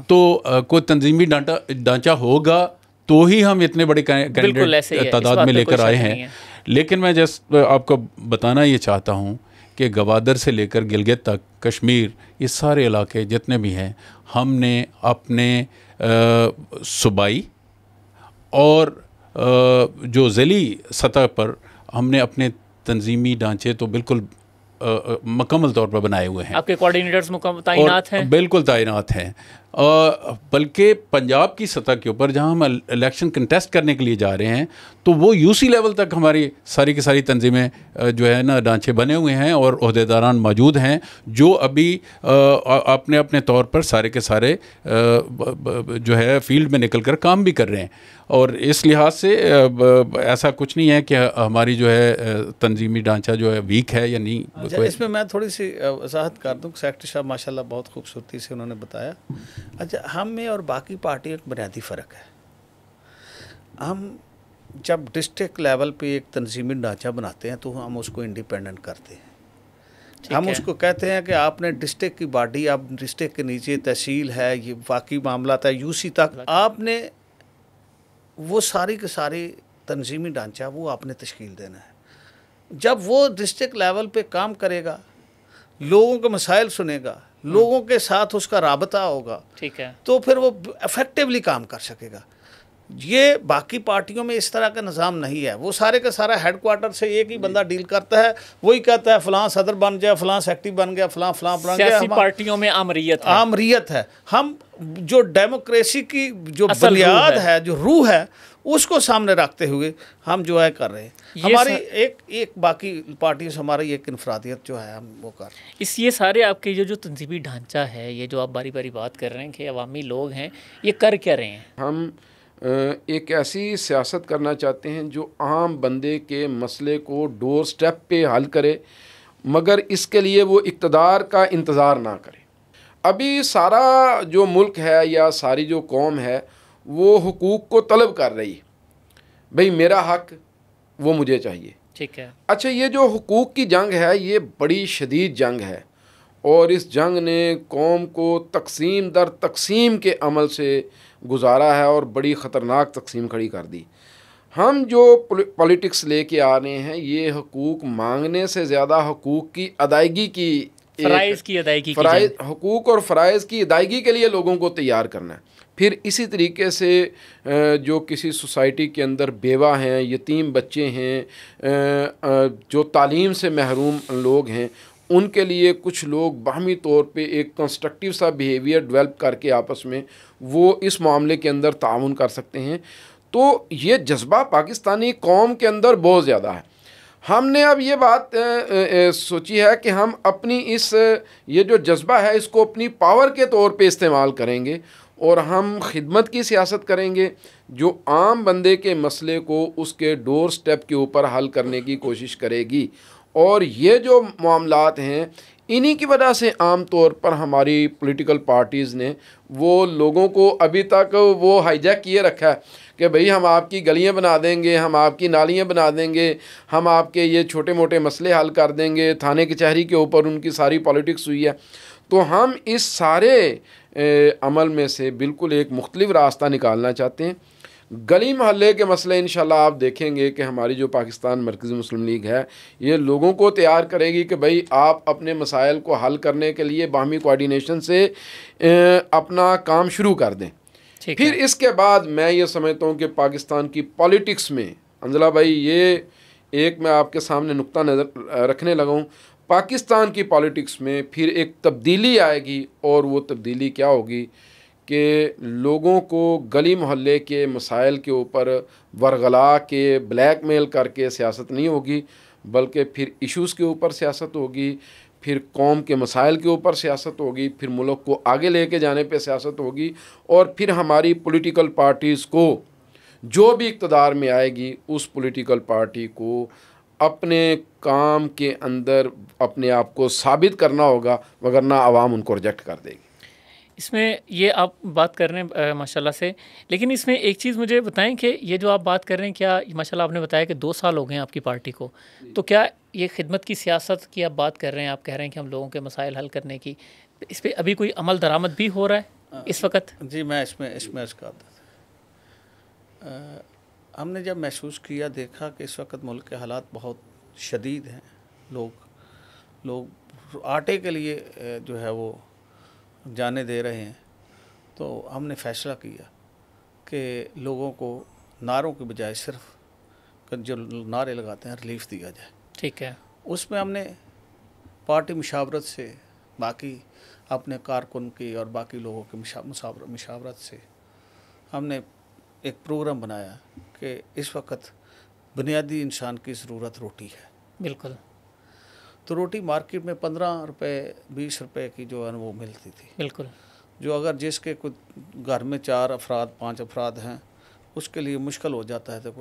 तो कोई तंजीमी ढांचा होगा तो ही हम इतने बड़े कैंडिडेट तादाद में लेकर आए हैं। लेकिन मैं जस्ट आपको बताना ये चाहता हूँ कि गवादर से लेकर गिलगित तक, कश्मीर, ये सारे इलाके जितने भी हैं, हमने अपने सूबाई और जो ज़िली सतह पर हमने अपने तंजीमी ढांचे तो बिल्कुल मुकम्मल तौर पर बनाए हुए हैं। आपके कोऑर्डिनेटर्स तैनात हैं? बिल्कुल तैनात हैं। बल्कि पंजाब की सतह के ऊपर जहां हम इलेक्शन कंटेस्ट करने के लिए जा रहे हैं, तो वो यूसी लेवल तक हमारी सारी की सारी तंजीमें जो है ना ढांचे बने हुए हैं और ओहदेदारान मौजूद हैं जो अभी अपने अपने तौर पर सारे के सारे जो है फील्ड में निकल कर काम भी कर रहे हैं। और इस लिहाज से ऐसा कुछ नहीं है कि हमारी जो है तंजीमी ढांचा जो है वीक है या नहीं। अच्छा, इसमें मैं थोड़ी सी वजाहत कर दूँ। सेक्रेटरी साहब माशाल्लाह बहुत खूबसूरती से उन्होंने बताया। अच्छा, हम में और बाकी पार्टी एक बुनियादी फ़र्क है। हम जब डिस्ट्रिक्ट लेवल पे एक तंजीमी ढांचा बनाते हैं तो हम उसको इंडिपेंडेंट करते हैं, हम उसको कहते हैं कि आपने डिस्ट्रिक्ट की बॉडी, आप डिस्ट्रिक्ट के नीचे तहसील है, ये बाकी मामला था यूसी तक, आपने वो सारी के सारी तंजीमी ढांचा वो आपने तश्कील देना है। जब वो डिस्ट्रिक्ट लेवल पे काम करेगा, लोगों के मसाइल सुनेगा, लोगों के साथ उसका राबता होगा, ठीक है, तो फिर वो इफेक्टिवली काम कर सकेगा। ये बाकी पार्टियों में इस तरह का निज़ाम नहीं है। वो सारे का सारा हेडक्वार्टर से एक ही बंदा डील करता है, वही कहता है फलां सदर बन जाए, फलां सेक्रेटरी बन गया, फलां फलां बन गया। सियासी पार्टियों में आमरीयत है। हम जो डेमोक्रेसी की जो बुनियाद है, जो रूह है, उसको सामने रखते हुए हम जो है कर रहे हैं। हमारी एक बाकी पार्टियों से हमारी एक इनफरादियत जो है हम वो कर रहे हैं। ये सारे आपके जो तंजीमी ढांचा है, ये जो आप बारी बारी बात कर रहे हैं कि अवामी लोग हैं, ये कर क्या रहे हैं? हम एक ऐसी सियासत करना चाहते हैं जो आम बंदे के मसले को डोर स्टेप पे हल करे, मगर इसके लिए वो इक़्तिदार का इंतज़ार ना करे। अभी सारा जो मुल्क है या सारी जो कौम है वो हुकूक को तलब कर रही है, भाई मेरा हक वो मुझे चाहिए। ठीक है। अच्छा, ये जो हुकूक की जंग है ये बड़ी शदीद जंग है और इस जंग ने कौम को तकसीम दर तकसीम के अमल से गुजारा है और बड़ी ख़तरनाक तकसीम खड़ी कर दी। हम जो पॉलिटिक्स लेके आ रहे हैं ये हुकूक मांगने से ज़्यादा हुकूक की अदायगी की, फ़राइज़ की अदायगी, हुकूक और फ़राइज़ की अदायगी के लिए लोगों को तैयार करना है। फिर इसी तरीके से जो किसी सोसाइटी के अंदर बेवा हैं, यतीम बच्चे हैं, जो तालीम से महरूम लोग हैं, उनके लिए कुछ लोग बाहमी तौर पे एक कंस्ट्रक्टिव सा बिहेवियर डेवलप करके आपस में वो इस मामले के अंदर ताउन कर सकते हैं। तो ये जज्बा पाकिस्तानी कौम के अंदर बहुत ज़्यादा है। हमने अब ये बात सोची है कि हम अपनी ये जो जज्बा है इसको अपनी पावर के तौर पे इस्तेमाल करेंगे और हम खिदमत की सियासत करेंगे जो आम बंदे के मसले को उसके डोर स्टेप के ऊपर हल करने की कोशिश करेगी। और ये जो मामलात हैं इन्हीं की वजह से आम तौर पर हमारी पॉलिटिकल पार्टीज़ ने वो लोगों को अभी तक वो हाईजैक किए रखा है कि भाई हम आपकी गलियां बना देंगे, हम आपकी नालियां बना देंगे, हम आपके ये छोटे मोटे मसले हल कर देंगे। थाने कचहरी के ऊपर उनकी सारी पॉलिटिक्स हुई है। तो हम इस सारे अमल में से बिल्कुल एक मुख्तलिफ रास्ता निकालना चाहते हैं। गली मोहल्ले के मसले इंशाल्लाह आप देखेंगे कि हमारी जो पाकिस्तान मरकज़ी मुस्लिम लीग है ये लोगों को तैयार करेगी कि भाई आप अपने मसाइल को हल करने के लिए बाहमी कोऑर्डिनेशन से अपना काम शुरू कर दें। फिर इसके बाद मैं ये समझता हूँ कि पाकिस्तान की पॉलिटिक्स में अंजला भाई ये एक मैं आपके सामने नुक्ता नज़र रखने लगा हूँ, पाकिस्तान की पॉलिटिक्स में फिर एक तब्दीली आएगी और वो तब्दीली क्या होगी कि लोगों को गली मोहल्ले के मसाइल के ऊपर वरगला के ब्लैकमेल करके सियासत नहीं होगी, बल्कि फिर इश्यूज़ के ऊपर सियासत होगी, फिर कौम के मसाइल के ऊपर सियासत होगी, फिर मुल्क को आगे लेके जाने पे सियासत होगी। और फिर हमारी पॉलिटिकल पार्टीज़ को जो भी इक़्तिदार में आएगी उस पॉलिटिकल पार्टी को अपने काम के अंदर अपने आप को साबित करना होगा, वगरना आवाम उनको रिजेक्ट कर देगी। इसमें ये आप बात कर रहे हैं माशाल्लाह से, लेकिन इसमें एक चीज़ मुझे बताएं कि ये जो आप बात कर रहे हैं, क्या माशाल्लाह आपने बताया कि 2 साल हो गए हैं आपकी पार्टी को, तो क्या ये खिदमत की सियासत की आप बात कर रहे हैं, आप कह रहे हैं कि हम लोगों के मसाइल हल करने की, इस पर अभी कोई अमल दरामद भी हो रहा है इस वक्त? जी मैं इसमें हमने जब महसूस किया, देखा कि इस वक्त मुल्क के हालात बहुत शदीद हैं, लोग आटे के लिए जो है वो जाने दे रहे हैं, तो हमने फ़ैसला किया कि लोगों को नारों के बजाय सिर्फ जो नारे लगाते हैं रिलीफ दिया जाए। ठीक है। उसमें हमने पार्टी मुशावरत से, बाकी अपने कारकुन की और बाकी लोगों की मुशावरत से हमने एक प्रोग्राम बनाया कि इस वक्त बुनियादी इंसान की ज़रूरत रोटी है। बिल्कुल। तो रोटी मार्केट में 15 रुपये 20 रुपये की जो है वो मिलती थी। बिल्कुल। जो अगर जिसके कुछ घर में 4 अफराद 5 अफराद हैं उसके लिए मुश्किल हो जाता है तो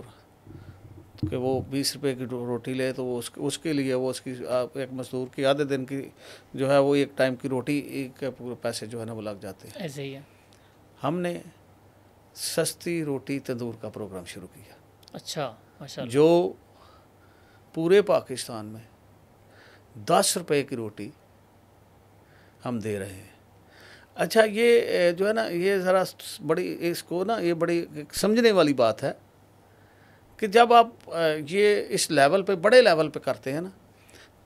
कि वो 20 रुपये की रोटी ले, तो वो उसके लिए वो उसकी एक मजदूर की आधे दिन की जो है वो एक टाइम की रोटी के पूरे पैसे जो है ना वो लग जाते हैं। ऐसे ही है। हमने सस्ती रोटी तंदूर का प्रोग्राम शुरू किया। अच्छा, माशाल्लाह। जो पूरे पाकिस्तान में 10 रुपए की रोटी हम दे रहे हैं। अच्छा, ये जो है ना, ये ज़रा बड़ी, इसको ना, ये बड़ी समझने वाली बात है कि जब आप ये इस लेवल पे, बड़े लेवल पे करते हैं ना,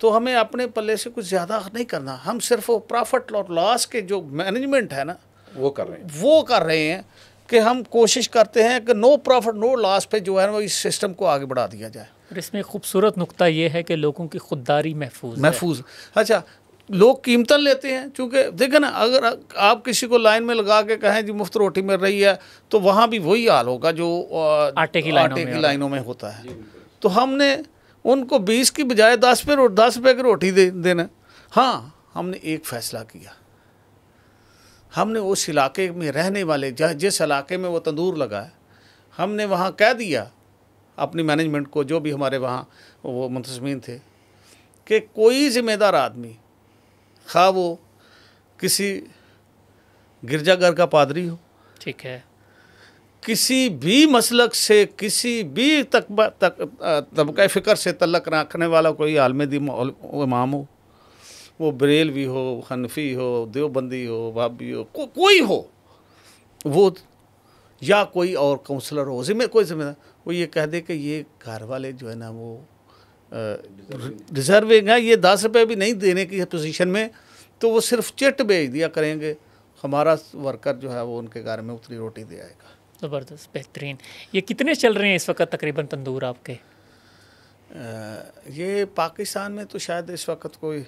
तो हमें अपने पल्ले से कुछ ज़्यादा नहीं करना, हम सिर्फ वो प्रॉफिट और लॉस के जो मैनेजमेंट है ना, वो कर रहे हैं कि हम कोशिश करते हैं कि नो प्रॉफिट नो लॉस पे जो है वो इस सिस्टम को आगे बढ़ा दिया जाए। और इसमें खूबसूरत नुक्ता ये है कि लोगों की खुददारी महफूज। अच्छा, लोग कीमतन लेते हैं, चूँकि देखें ना, अगर आप किसी को लाइन में लगा के कहें जी मुफ्त रोटी मिल रही है, तो वहाँ भी वही हाल होगा जो आटे की लाइनों में होता है। तो हमने उनको 20 की बजाय 10 रुपये की रोटी देना। हाँ, हमने एक फ़ैसला किया, हमने उस इलाके में रहने वाले, जिस इलाके में वो तंदूर लगा है, हमने वहाँ कह दिया अपनी मैनेजमेंट को, जो भी हमारे वहाँ वो मुंतज़मीन थे, कि कोई ज़िम्मेदार आदमी, खा वो किसी गिरजाघर का पादरी हो, ठीक है, किसी भी मसलक से, किसी भी तबका फ़िक्र से तल्लक रखने वाला कोई आलम दीन इमाम हो, वो बरेलवी हो, हनफी हो, देवबंदी हो, वाबी हो, कोई हो वो, या कोई और काउंसलर हो, कोई जिम्मेदार, वो ये कह दे कि ये घर वाले जो है ना वो रिजर्विंग है, ये 10 रुपये भी नहीं देने की पोजीशन में, तो वो सिर्फ चिट भेज दिया करेंगे, हमारा वर्कर जो है वो उनके घर में उतनी रोटी दे आएगा। ज़बरदस्त, बेहतरीन। ये कितने चल रहे हैं इस वक्त तकरीबन तंदूर आपके? ये पाकिस्तान में तो शायद इस वक्त कोई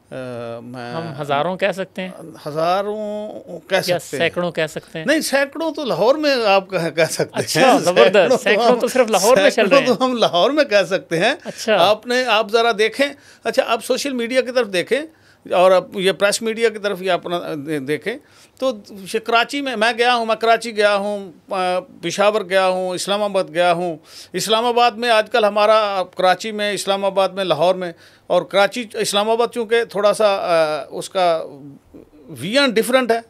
हम हज़ारों कह सकते हैं, हज़ारों कह सकते हैं, सैकड़ों कह सकते हैं। नहीं, सैकड़ों तो लाहौर में आप कह सकते हैं। अच्छा, ज़बरदस्त, सैकड़ों तो सिर्फ लाहौर में चल रहे हैं। तो हम लाहौर में कह सकते हैं। अच्छा, आप ज़रा देखें। अच्छा, आप सोशल मीडिया की तरफ देखें और अब ये प्रेस मीडिया की तरफ ये अपना देखें, तो ये कराची में मैं गया हूँ, मैं कराची गया हूँ, पेशावर गया हूँ, इस्लामाबाद गया हूँ। इस्लामाबाद में आजकल हमारा, कराची में, इस्लामाबाद में, लाहौर में, और कराची इस्लामाबाद चूँकि थोड़ा सा उसका विजन डिफरेंट है,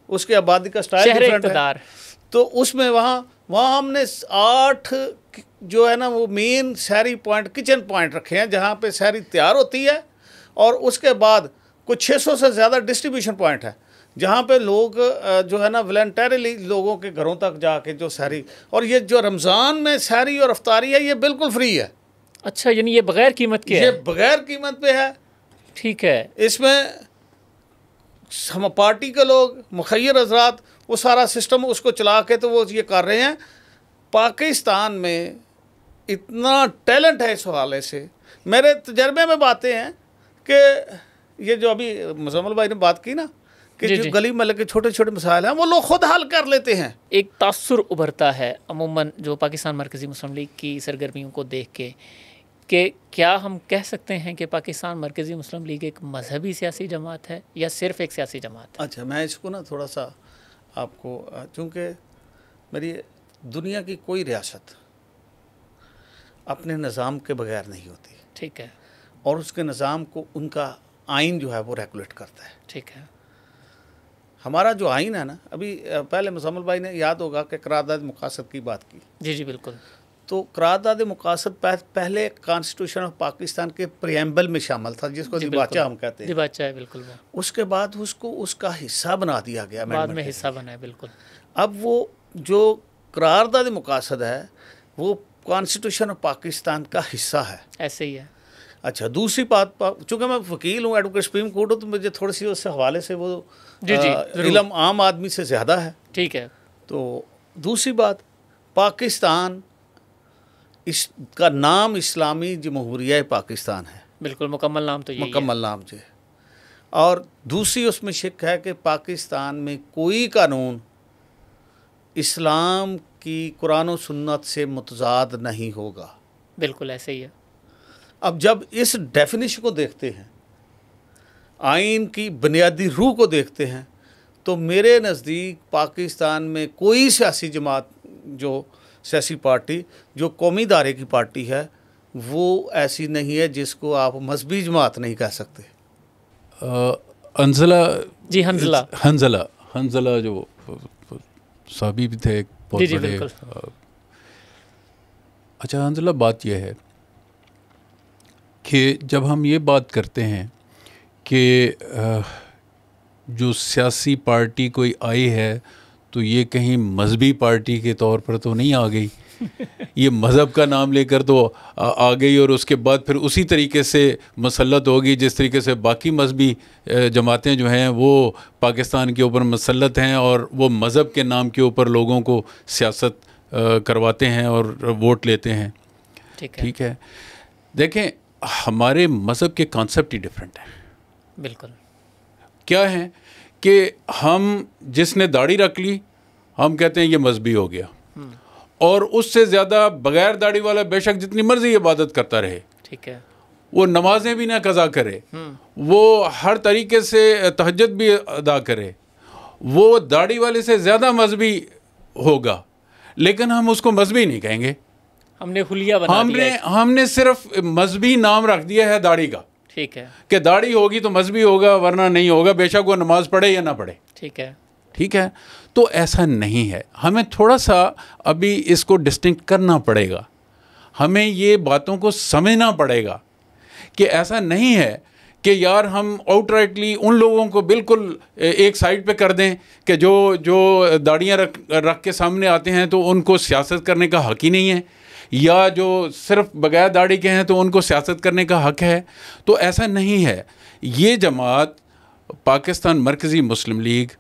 उसकी आबादी का स्टाइल डिफरेंट है, तो उसमें वहाँ हमने 8 जो है ना वो मेन शहरी पॉइंट, किचन पॉइंट रखे हैं, जहाँ पे शहरी तैयार होती है, और उसके बाद कुछ 600 से ज़्यादा डिस्ट्रीब्यूशन पॉइंट है, जहाँ पे लोग जो है ना वॉलंटरीली लोगों के घरों तक जाके जो सहरी, और ये जो रमज़ान में सहरी और अफ्तारी है, ये बिल्कुल फ्री है। अच्छा, यानी ये बग़ैर कीमत के है? ये बग़ैर कीमत पे है। ठीक है। इसमें हम पार्टी के लोग, मुखय्यर हज़रात, वो सारा सिस्टम उसको चला के तो वो ये कर रहे हैं। पाकिस्तान में इतना टैलेंट है इस हवाले से, मेरे तजर्बे में बातें हैं कि ये जो अभी मुज़म्मिल भाई ने बात की ना, कि जो गली महल्ले के छोटे छोटे मसाइल हैं वो लोग खुद हल कर लेते हैं। एक तासुर उभरता है अमूमन जो पाकिस्तान मरकज़ी मुस्लिम लीग की सरगर्मियों को देख के, कि क्या हम कह सकते हैं कि पाकिस्तान मरकज़ी मुस्लिम लीग एक मजहबी सियासी जमात है या सिर्फ एक सियासी जमात है? अच्छा, मैं इसको ना थोड़ा सा आपको, चूँकि मेरी दुनिया की कोई रियासत अपने निज़ाम के बगैर नहीं होती, ठीक है, और उसके निज़ाम को उनका आइन जो है वो रेगुलेट करता है। ठीक है। हमारा जो आइन है ना, अभी पहले मुज़म्मिल भाई ने याद होगा कि करारदाद मुकासद की बात की। जी जी बिल्कुल। तो करारदाद मुकासद पहले कॉन्स्टिट्यूशन ऑफ पाकिस्तान के प्रियम्बल में शामिल था, जिसको दिबाचा हम कहते हैं। दिबाचा है, बिल्कुल। उसके बाद उसको उसका हिस्सा बना दिया गया, बाद में हिस्सा बना है, बिल्कुल। अब वो जो करारदाद मुकासद है वो कॉन्स्टिट्यूशन ऑफ पाकिस्तान का हिस्सा है। ऐसे ही है। अच्छा, दूसरी बात, चूँकि मैं वकील हूँ, एडवोकेट सुप्रीम कोर्ट हूँ, तो मुझे थोड़ी सी उस हवाले से वो इल्म आम आदमी से ज़्यादा है। ठीक है। तो दूसरी बात, पाकिस्तान इसका नाम इस्लामी जमहूरिया पाकिस्तान है, बिल्कुल, मुकम्मल नाम तो यही है। मुकम्मल नाम जो है। और दूसरी उसमें शिक है कि पाकिस्तान में कोई कानून इस्लाम की कुरान और सुन्नत से मुतजाद नहीं होगा। बिल्कुल ऐसे ही है। अब जब इस डेफिनेशन को देखते हैं, आइन की बुनियादी रूह को देखते हैं, तो मेरे नज़दीक पाकिस्तान में कोई सियासी जमात, जो सियासी पार्टी जो कौमी दायरे की पार्टी है, वो ऐसी नहीं है जिसको आप मजहबी जमात नहीं कह सकते। हंजला जी, हंजला जो साहबी भी थे, बहुत जी, बड़े। अच्छा, हंजला, बात यह है कि जब हम ये बात करते हैं कि जो सियासी पार्टी कोई आई है तो ये कहीं मजहबी पार्टी के तौर पर तो नहीं आ गई, ये मज़हब का नाम लेकर तो आ गई और उसके बाद फिर उसी तरीके से मसलत होगी जिस तरीके से बाकी मजहबी जमातें जो हैं वो पाकिस्तान के ऊपर मसलत हैं और वो मज़हब के नाम के ऊपर लोगों को सियासत करवाते हैं और वोट लेते हैं। ठीक है, देखें हमारे मज़हब के कॉन्सेप्ट ही डिफरेंट हैं। बिल्कुल। क्या है कि हम जिसने दाढ़ी रख ली हम कहते हैं ये मजहबी हो गया, और उससे ज़्यादा बगैर दाढ़ी वाला बेशक जितनी मर्जी इबादत करता रहे, ठीक है, वो नमाजें भी ना कज़ा करे, वो हर तरीके से तहज्जुद भी अदा करे, वो दाढ़ी वाले से ज़्यादा मजहबी होगा, लेकिन हम उसको मजहबी नहीं कहेंगे। हमने हुलिया बना दिया है। हमने सिर्फ मजहबी नाम रख दिया है दाढ़ी का। ठीक है, कि दाढ़ी होगी तो मजहबी होगा वरना नहीं होगा, बेशक वो नमाज पढ़े या ना पढ़े। ठीक है, तो ऐसा नहीं है। हमें थोड़ा सा अभी इसको डिस्टिंक्ट करना पड़ेगा, हमें ये बातों को समझना पड़ेगा कि ऐसा नहीं है कि यार हम आउटराइटली उन लोगों को बिल्कुल एक साइड पे कर दें कि जो दाढ़ियाँ रख के सामने आते हैं तो उनको सियासत करने का हक ही नहीं है, या जो सिर्फ बगैर दाढ़ी के हैं तो उनको सियासत करने का हक है। तो ऐसा नहीं है। ये जमात पाकिस्तान मरकज़ी मुस्लिम लीग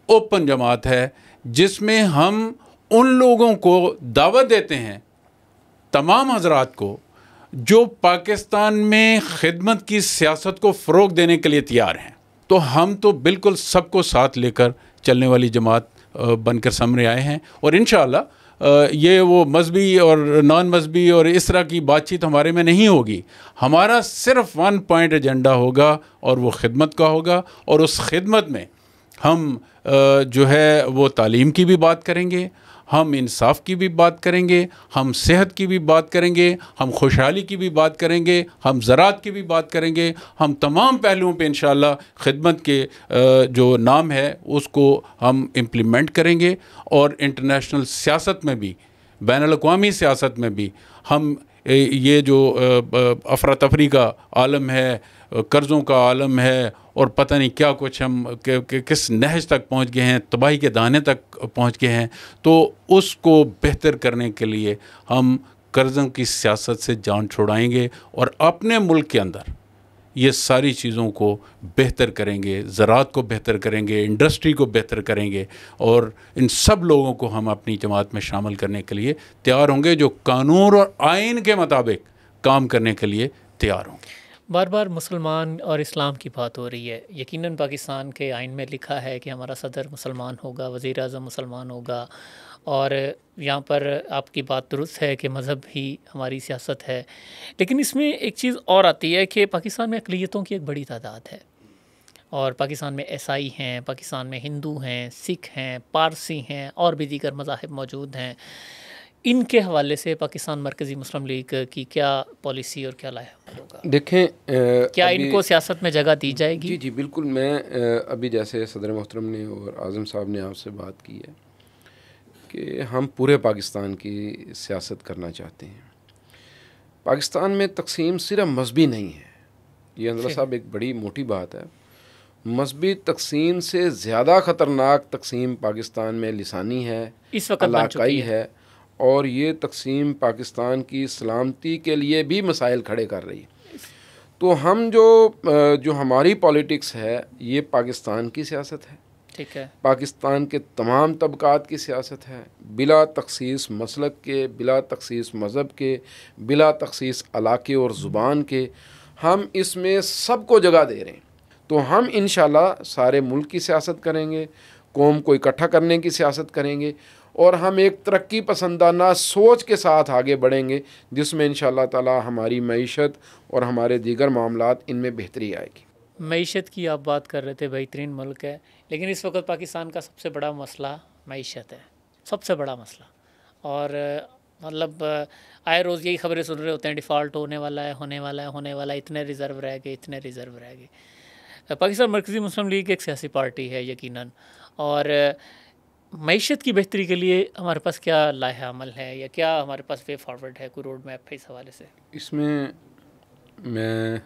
ओपन जमात है जिसमें हम उन लोगों को दावत देते हैं, तमाम हजरात को, जो पाकिस्तान में खिदमत की सियासत को फ़रोग़ देने के लिए तैयार हैं। तो हम तो बिल्कुल सबको साथ लेकर चलने वाली जमात बनकर सामने आए हैं, और इंशाअल्लाह ये वो मजहबी और नॉन मजहबी और इस तरह की बातचीत हमारे में नहीं होगी। हमारा सिर्फ वन पॉइंट एजेंडा होगा और वो खिदमत का होगा, और उस खिदमत में हम जो है वो तालीम की भी बात करेंगे, हम इंसाफ की भी बात करेंगे, हम सेहत की भी बात करेंगे, हम खुशहाली की भी बात करेंगे, हम ज़राअत की भी बात करेंगे। हम तमाम पहलुओं पे इंशाअल्लाह खिदमत के जो नाम है उसको हम इम्प्लीमेंट करेंगे, और इंटरनेशनल सियासत में भी, बैनुल अक़वामी सियासत में भी हम ये जो अफरा तफरी का आलम है, कर्ज़ों का आलम है, और पता नहीं क्या कुछ हम किस नहज तक पहुंच गए हैं, तबाही के दाने तक पहुंच गए हैं, तो उसको बेहतर करने के लिए हम कर्ज़ों की सियासत से जान छुड़ाएंगे और अपने मुल्क के अंदर ये सारी चीज़ों को बेहतर करेंगे, ज़राअत को बेहतर करेंगे, इंडस्ट्री को बेहतर करेंगे, और इन सब लोगों को हम अपनी जमात में शामिल करने के लिए तैयार होंगे जो कानून और आइन के मुताबिक काम करने के लिए तैयार होंगे। बार बार मुसलमान और इस्लाम की बात हो रही है। यकीनन पाकिस्तान के आइन में लिखा है कि हमारा सदर मुसलमान होगा, वज़ीर आज़म मुसलमान होगा, और यहाँ पर आपकी बात दुरुस्त है कि मज़हब ही हमारी सियासत है। लेकिन इसमें एक चीज़ और आती है कि पाकिस्तान में अक़लियतों की एक बड़ी तादाद है, और पाकिस्तान में ईसाई हैं, पाकिस्तान में हिंदू हैं, सिख हैं, पारसी हैं, और भी दीगर मज़ाहिब मौजूद हैं। इनके हवाले से पाकिस्तान मरकज़ी मुस्लिम लीग की क्या पॉलिसी और क्या लाया होगा? देखें, क्या इनको सियासत में जगह दी जाएगी? जी बिल्कुल। मैं अभी जैसे सदर मोहतरम ने और आज़म साहब ने आपसे बात की है कि हम पूरे पाकिस्तान की सियासत करना चाहते हैं। पाकिस्तान में तकसीम सिर्फ मजहबी नहीं है, ये अंदर साहब एक बड़ी मोटी बात है। मजहबी तकसीम से ज़्यादा ख़तरनाक तकसीम पाकिस्तान में लिसानी है, इस वक्त इलाकाई है, और ये तकसीम पाकिस्तान की सलामती के लिए भी मसाइल खड़े कर रही है। तो हम जो हमारी पॉलिटिक्स है ये पाकिस्तान की सियासत है, ठीक है, पाकिस्तान के तमाम तबकात की सियासत है, बिला तखसीस मसलक के, बिला तखसीस मज़हब के, बिला तखसीस इलाके और ज़ुबान के, हम इसमें सबको जगह दे रहे हैं। तो हम इंशाल्लाह सारे मुल्क की सियासत करेंगे, कौम को इकट्ठा करने की सियासत करेंगे, और हम एक तरक्की पसंदाना सोच के साथ आगे बढ़ेंगे जिसमें इंशाअल्लाह ताला हमारी मईशत और हमारे दीगर मामलात इनमें बेहतरी आएगी। मईशत की आप बात कर रहे थे, बेहतरीन मुल्क है, लेकिन इस वक्त पाकिस्तान का सबसे बड़ा मसला मईशत है, सबसे बड़ा मसला। और मतलब आए रोज़ यही खबरें सुन रहे होते हैं, डिफ़ॉल्ट होने वाला है, होने वाला है, होने वाला है, इतने रिज़र्व रह गए, इतने रिज़र्व रह गए। पाकिस्तान मरकज़ी मुस्लिम लीग एक सियासी पार्टी है यकीनन, और मईशत की बेहतरी के लिए हमारे पास क्या लाहे अमल है, या क्या हमारे पास वे फॉरवर्ड है, कोई रोड मैप है इस हवाले से? इसमें मैं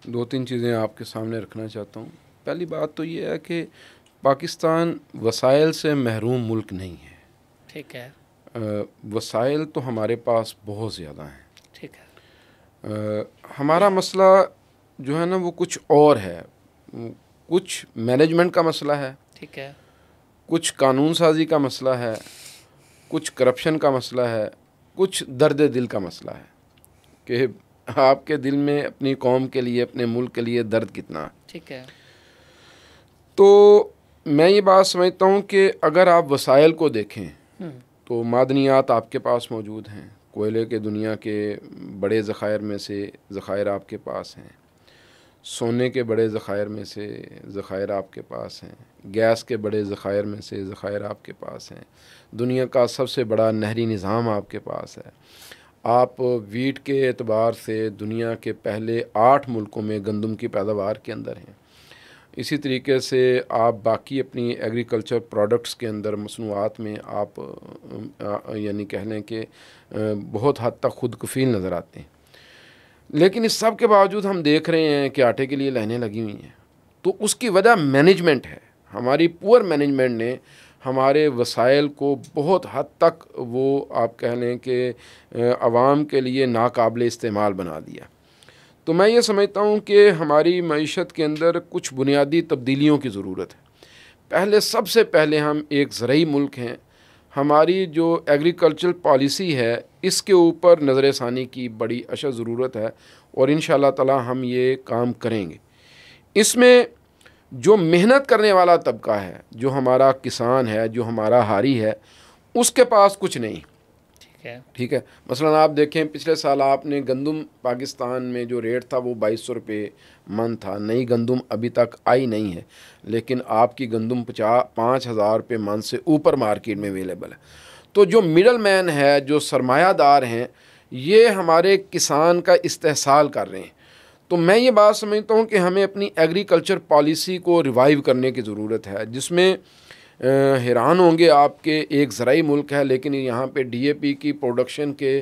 2-3 चीज़ें आपके सामने रखना चाहता हूँ। पहली बात तो ये है कि पाकिस्तान वसाइल से महरूम मुल्क नहीं है। ठीक है। वसाइल तो हमारे पास बहुत ज़्यादा हैं। ठीक है। हमारा मसला जो है ना वो कुछ और है। कुछ मैनेजमेंट का मसला है, ठीक है, कुछ कानून साजी का मसला है, कुछ करप्शन का मसला है, कुछ दर्द दिल का मसला है कि आपके दिल में अपनी कौम के लिए, अपने मुल्क के लिए दर्द कितना है। ठीक है। तो मैं ये बात समझता हूँ कि अगर आप वसाइल को देखें तो मादनियात आपके पास मौजूद हैं। कोयले के दुनिया के बड़े ज़खायर में से ज़खायर आपके पास हैं, सोने के बड़े ज़खायर में से ज़खायर आपके पास हैं, गैस के बड़े ज़खायर में से ज़खायर आपके पास हैं, दुनिया का सबसे बड़ा नहरी निज़ाम आपके पास है। आप वीट के एतबार से दुनिया के पहले 8 मुल्कों में गंदम की पैदावार के अंदर हैं। इसी तरीके से आप बाकी अपनी एग्रीकल्चर प्रोडक्ट्स के अंदर मसनूआत में आप यानी कह लें कि बहुत हद तक खुद कफ़ील नज़र आते हैं। लेकिन इस सब के बावजूद हम देख रहे हैं कि आटे के लिए लाइनें लगी हुई हैं। तो उसकी वजह मैनेजमेंट है। हमारी पुअर मैनेजमेंट ने हमारे वसाइल को बहुत हद तक वो आप कह लें कि आवाम के लिए नाकाबिल इस्तेमाल बना दिया। तो मैं ये समझता हूँ कि हमारी मईशत के अंदर कुछ बुनियादी तब्दीलियों की ज़रूरत है। पहले सबसे पहले हम एक ज़रई मुल्क हैं। हमारी जो एग्रीकल्चर पॉलिसी है इसके ऊपर नज़र षानी की बड़ी अशद ज़रूरत है और इंशाअल्लाह ताला हम ये काम करेंगे। इसमें जो मेहनत करने वाला तबका है, जो हमारा किसान है, जो हमारा हारी है, उसके पास कुछ नहीं। ठीक है। मसलन आप देखें पिछले साल आपने गंदम पाकिस्तान में जो रेट था वो 2200 रुपये मन था। नई गंदम अभी तक आई नहीं है, लेकिन आपकी गंदम 5,000 रुपये मन से ऊपर मार्केट में अवेलेबल है। तो जो मिडल मैन है, जो सरमायादार हैं, ये हमारे किसान का इस्तेहसाल कर रहे हैं। तो मैं ये बात समझता हूँ कि हमें अपनी एग्रीकल्चर पॉलिसी को रिवाइव करने की ज़रूरत है, जिसमें हैरान होंगे आपके एक ज़राई मुल्क है लेकिन यहाँ पे DAP की प्रोडक्शन के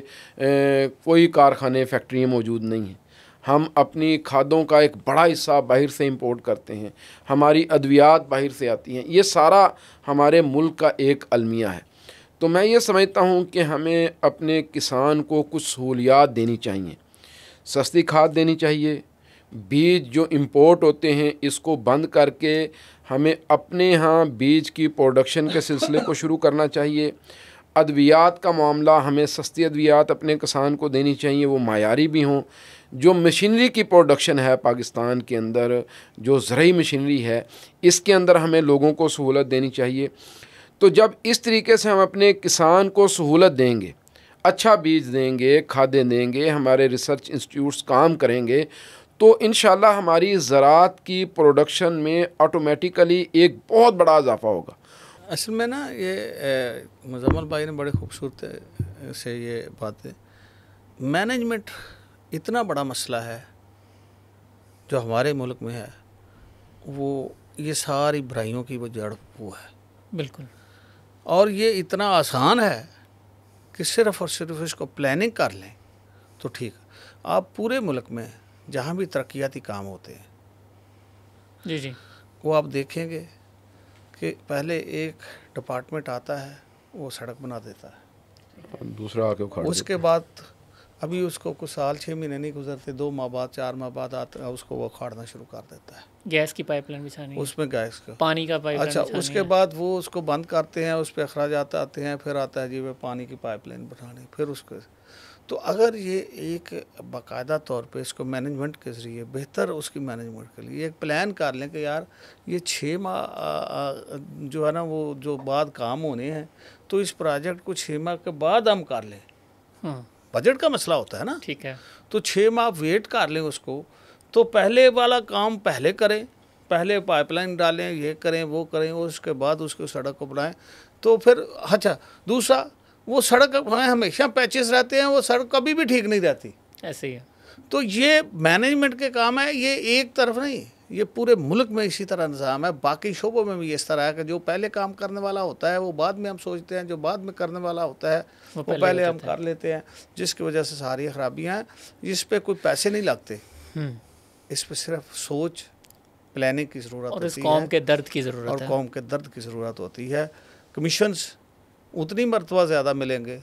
कोई कारखाने फैक्ट्रियाँ मौजूद नहीं हैं। हम अपनी खादों का एक बड़ा हिस्सा बाहर से इंपोर्ट करते हैं, हमारी अद्वियात बाहर से आती हैं। ये सारा हमारे मुल्क का एक अलमिया है। तो मैं ये समझता हूँ कि हमें अपने किसान को कुछ सहूलियात देनी चाहिए। सस्ती खाद देनी चाहिए। बीज जो इंपोर्ट होते हैं इसको बंद करके हमें अपने यहाँ बीज की प्रोडक्शन के सिलसिले को शुरू करना चाहिए। अद्वियात का मामला, हमें सस्ती अद्वियात अपने किसान को देनी चाहिए, वो मायारी भी हों। जो मशीनरी की प्रोडक्शन है पाकिस्तान के अंदर, जो ज़रई मशीनरी है, इसके अंदर हमें लोगों को सहूलत देनी चाहिए। तो जब इस तरीके से हम अपने किसान को सहूलत देंगे, अच्छा बीज देंगे, खादें देंगे, हमारे रिसर्च इंस्टीट्यूट्स काम करेंगे, तो इंशाल्लाह हमारी ज़राअत की प्रोडक्शन में ऑटोमेटिकली एक बहुत बड़ा इजाफा होगा। असल में ना ये मुज़म्मल भाई ने बड़े खूबसूरत से ये बातें, मैनेजमेंट इतना बड़ा मसला है जो हमारे मुल्क में है, वो ये सारी बुराइयों की वो जड़ वो है। बिल्कुल। और ये इतना आसान है कि सिर्फ़ और सिर्फ इसको प्लानिंग कर लें तो ठीक। आप पूरे मुल्क में जहाँ भी तरक्याती काम होते हैं जी वो आप देखेंगे कि पहले एक डिपार्टमेंट आता है, वो सड़क बना देता है, दूसरा आके उखाड़ उसके देता है। बाद अभी उसको कुछ साल 6 महीने नहीं गुजरते, 2 माह बाद 4 माह बाद आता है, उसको वो उखाड़ना शुरू कर देता है। गैस की पाइपलाइन बिछानी, उसमें गैस का, पानी का पाइपलाइन। अच्छा, उसके बाद वो उसको बंद करते हैं, उस पर अखराजात आते हैं, फिर आता है जी वे पानी की पाइपलाइन बनाने, फिर उसको। तो अगर ये एक बाकायदा तौर पे इसको मैनेजमेंट के ज़रिए बेहतर उसकी मैनेजमेंट के लिए एक प्लान कर लें कि यार ये 6 माह जो है ना वो जो बाद काम होने हैं, तो इस प्रोजेक्ट को 6 माह के बाद हम कर लें। बजट का मसला होता है ना, ठीक है। तो 6 माह वेट कर लें उसको, तो पहले वाला काम पहले करें, पहले पाइपलाइन डालें, ये करें वो करें, उसके बाद उसको सड़क को बनाएं। तो फिर अच्छा, दूसरा वो सड़क हमेशा पैचेस रहते हैं, वो सड़क कभी भी ठीक नहीं रहती, ऐसे ही है। तो ये मैनेजमेंट के काम है, ये एक तरफ नहीं, ये पूरे मुल्क में इसी तरह निज़ाम है, बाकी शोबों में भी इस तरह है कि जो पहले काम करने वाला होता है वो बाद में हम सोचते हैं, जो बाद में करने वाला होता है वो पहले हम कर लेते हैं, जिसकी वजह से सारी खराबियाँ हैं। इस पर कोई पैसे नहीं लगते, इस पर सिर्फ सोच, प्लानिंग की ज़रूरत होती है, और कौम के दर्द की ज़रूरत और कौम के दर्द की ज़रूरत होती है। कमीशंस उतनी मरतबा ज़्यादा मिलेंगे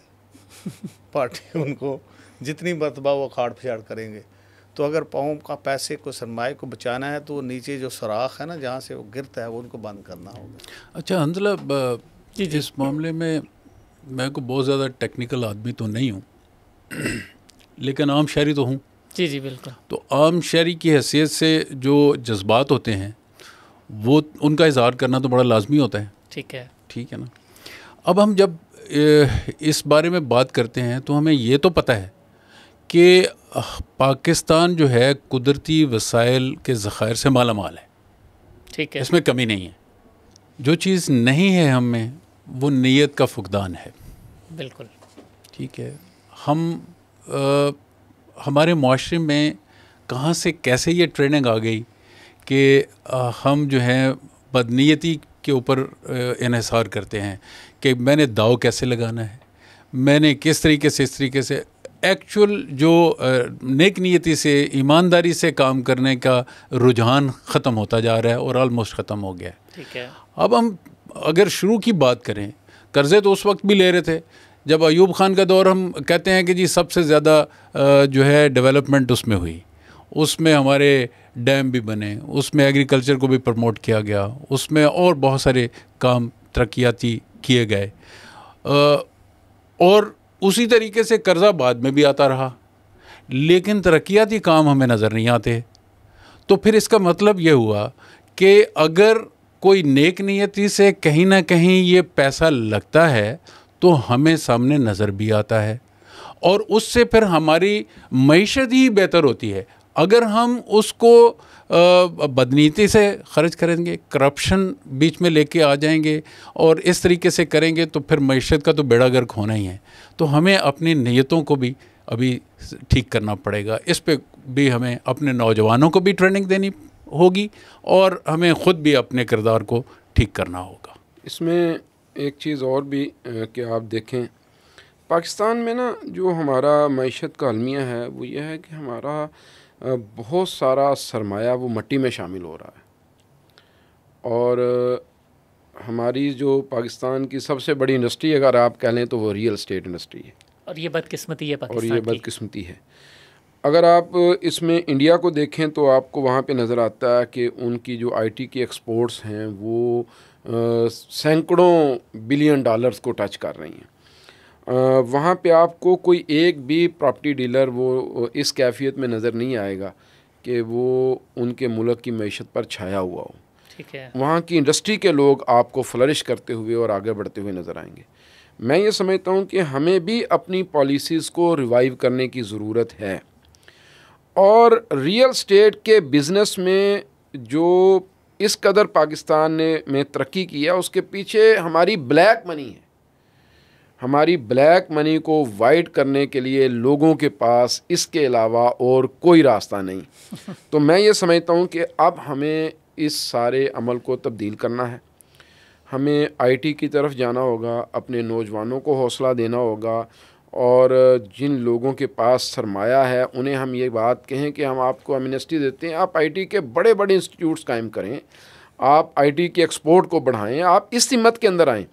पार्टी उनको जितनी मरतबा वो खाड़ फिजाड़ करेंगे। तो अगर कौम का पैसे को, सरमाए को बचाना है तो नीचे जो सुराख है ना जहाँ से वो गिरता है वो उनको बंद करना होगा। अच्छा हंजला, इस मामले में मैं को बहुत ज़्यादा टेक्निकल आदमी तो नहीं हूँ लेकिन आम शहरी तो हूँ। जी जी बिल्कुल। तो आम शहरी की हैसियत से जो जज्बात होते हैं वो उनका इजहार करना तो बड़ा लाजमी होता है। ठीक है ना। अब हम जब इस बारे में बात करते हैं तो हमें ये तो पता है कि पाकिस्तान जो है कुदरती वसाइल के ज़खायर से माला माल है। ठीक है, इसमें कमी नहीं है। जो चीज़ नहीं है हमें वो नीयत का फुकदान है। बिल्कुल ठीक है। हमारे माशरे में कहाँ से कैसे ये ट्रेनिंग आ गई कि हम जो है बदनीयती के ऊपर इन्हिसार करते हैं कि मैंने दाव कैसे लगाना है, मैंने किस तरीके से, इस तरीके से एक्चुअल जो नेक नीयती से, ईमानदारी से काम करने का रुझान ख़त्म होता जा रहा है और ऑलमोस्ट ख़त्म हो गया है। ठीक है। अब हम अगर शुरू की बात करें, कर्ज़े तो उस वक्त भी ले रहे थे जब अयूब खान का दौर, हम कहते हैं कि जी सबसे ज़्यादा जो है डेवलपमेंट उसमें हुई, उसमें हमारे डैम भी बने, उसमें एग्रीकल्चर को भी प्रमोट किया गया, उसमें और बहुत सारे काम तरक्याती किए गए, और उसी तरीके से कर्ज़ा बाद में भी आता रहा, लेकिन तरक्याती काम हमें नज़र नहीं आते। तो फिर इसका मतलब ये हुआ कि अगर कोई नेक नीयती से कहीं ना कहीं ये पैसा लगता है तो हमें सामने नज़र भी आता है और उससे फिर हमारी मईशत ही बेहतर होती है। अगर हम उसको बदनीति से खर्च करेंगे, करप्शन बीच में लेके आ जाएंगे और इस तरीके से करेंगे तो फिर मईशत का तो बेड़ा गर्क होना ही है। तो हमें अपनी नीयतों को भी अभी ठीक करना पड़ेगा। इस पे भी हमें अपने नौजवानों को भी ट्रेनिंग देनी होगी और हमें ख़ुद भी अपने किरदार को ठीक करना होगा। इसमें एक चीज़ और भी कि आप देखें, पाकिस्तान में ना जो हमारा मईशत का अलमिया है वो ये है कि हमारा बहुत सारा सरमाया वो मट्टी में शामिल हो रहा है, और हमारी जो पाकिस्तान की सबसे बड़ी इंडस्ट्री अगर आप कह लें तो वो रियल एस्टेट इंडस्ट्री है, और ये बदकिस्मती है पाकिस्तान और ये बदकिस्मती है। अगर आप इसमें इंडिया को देखें तो आपको वहाँ पे नज़र आता है कि उनकी जो आईटी की एक्सपोर्ट्स हैं वो सैकड़ों बिलियन डॉलर्स को टच कर रही हैं। वहाँ पे आपको कोई एक भी प्रॉपर्टी डीलर वो इस कैफियत में नज़र नहीं आएगा कि वो उनके मुल्क की मईशत पर छाया हुआ हो। ठीक है। वहाँ की इंडस्ट्री के लोग आपको फ्लरिश करते हुए और आगे बढ़ते हुए नज़र आएंगे। मैं ये समझता हूँ कि हमें भी अपनी पॉलिसीज़ को रिवाइव करने की ज़रूरत है, और रियल एस्टेट के बिज़नेस में जो इस कदर पाकिस्तान में तरक्की की है उसके पीछे हमारी ब्लैक मनी है। हमारी ब्लैक मनी को वाइट करने के लिए लोगों के पास इसके अलावा और कोई रास्ता नहीं। तो मैं ये समझता हूँ कि अब हमें इस सारे अमल को तब्दील करना है। हमें आईटी की तरफ जाना होगा, अपने नौजवानों को हौसला देना होगा, और जिन लोगों के पास सरमाया है उन्हें हम ये बात कहें कि हम आपको एमनेस्टी देते हैं, आप आईटी के बड़े बड़े इंस्टीट्यूट्स कायम करें, आप आईटी की एक्सपोर्ट को बढ़ाएं, आप इस हिम्मत के अंदर आएँ,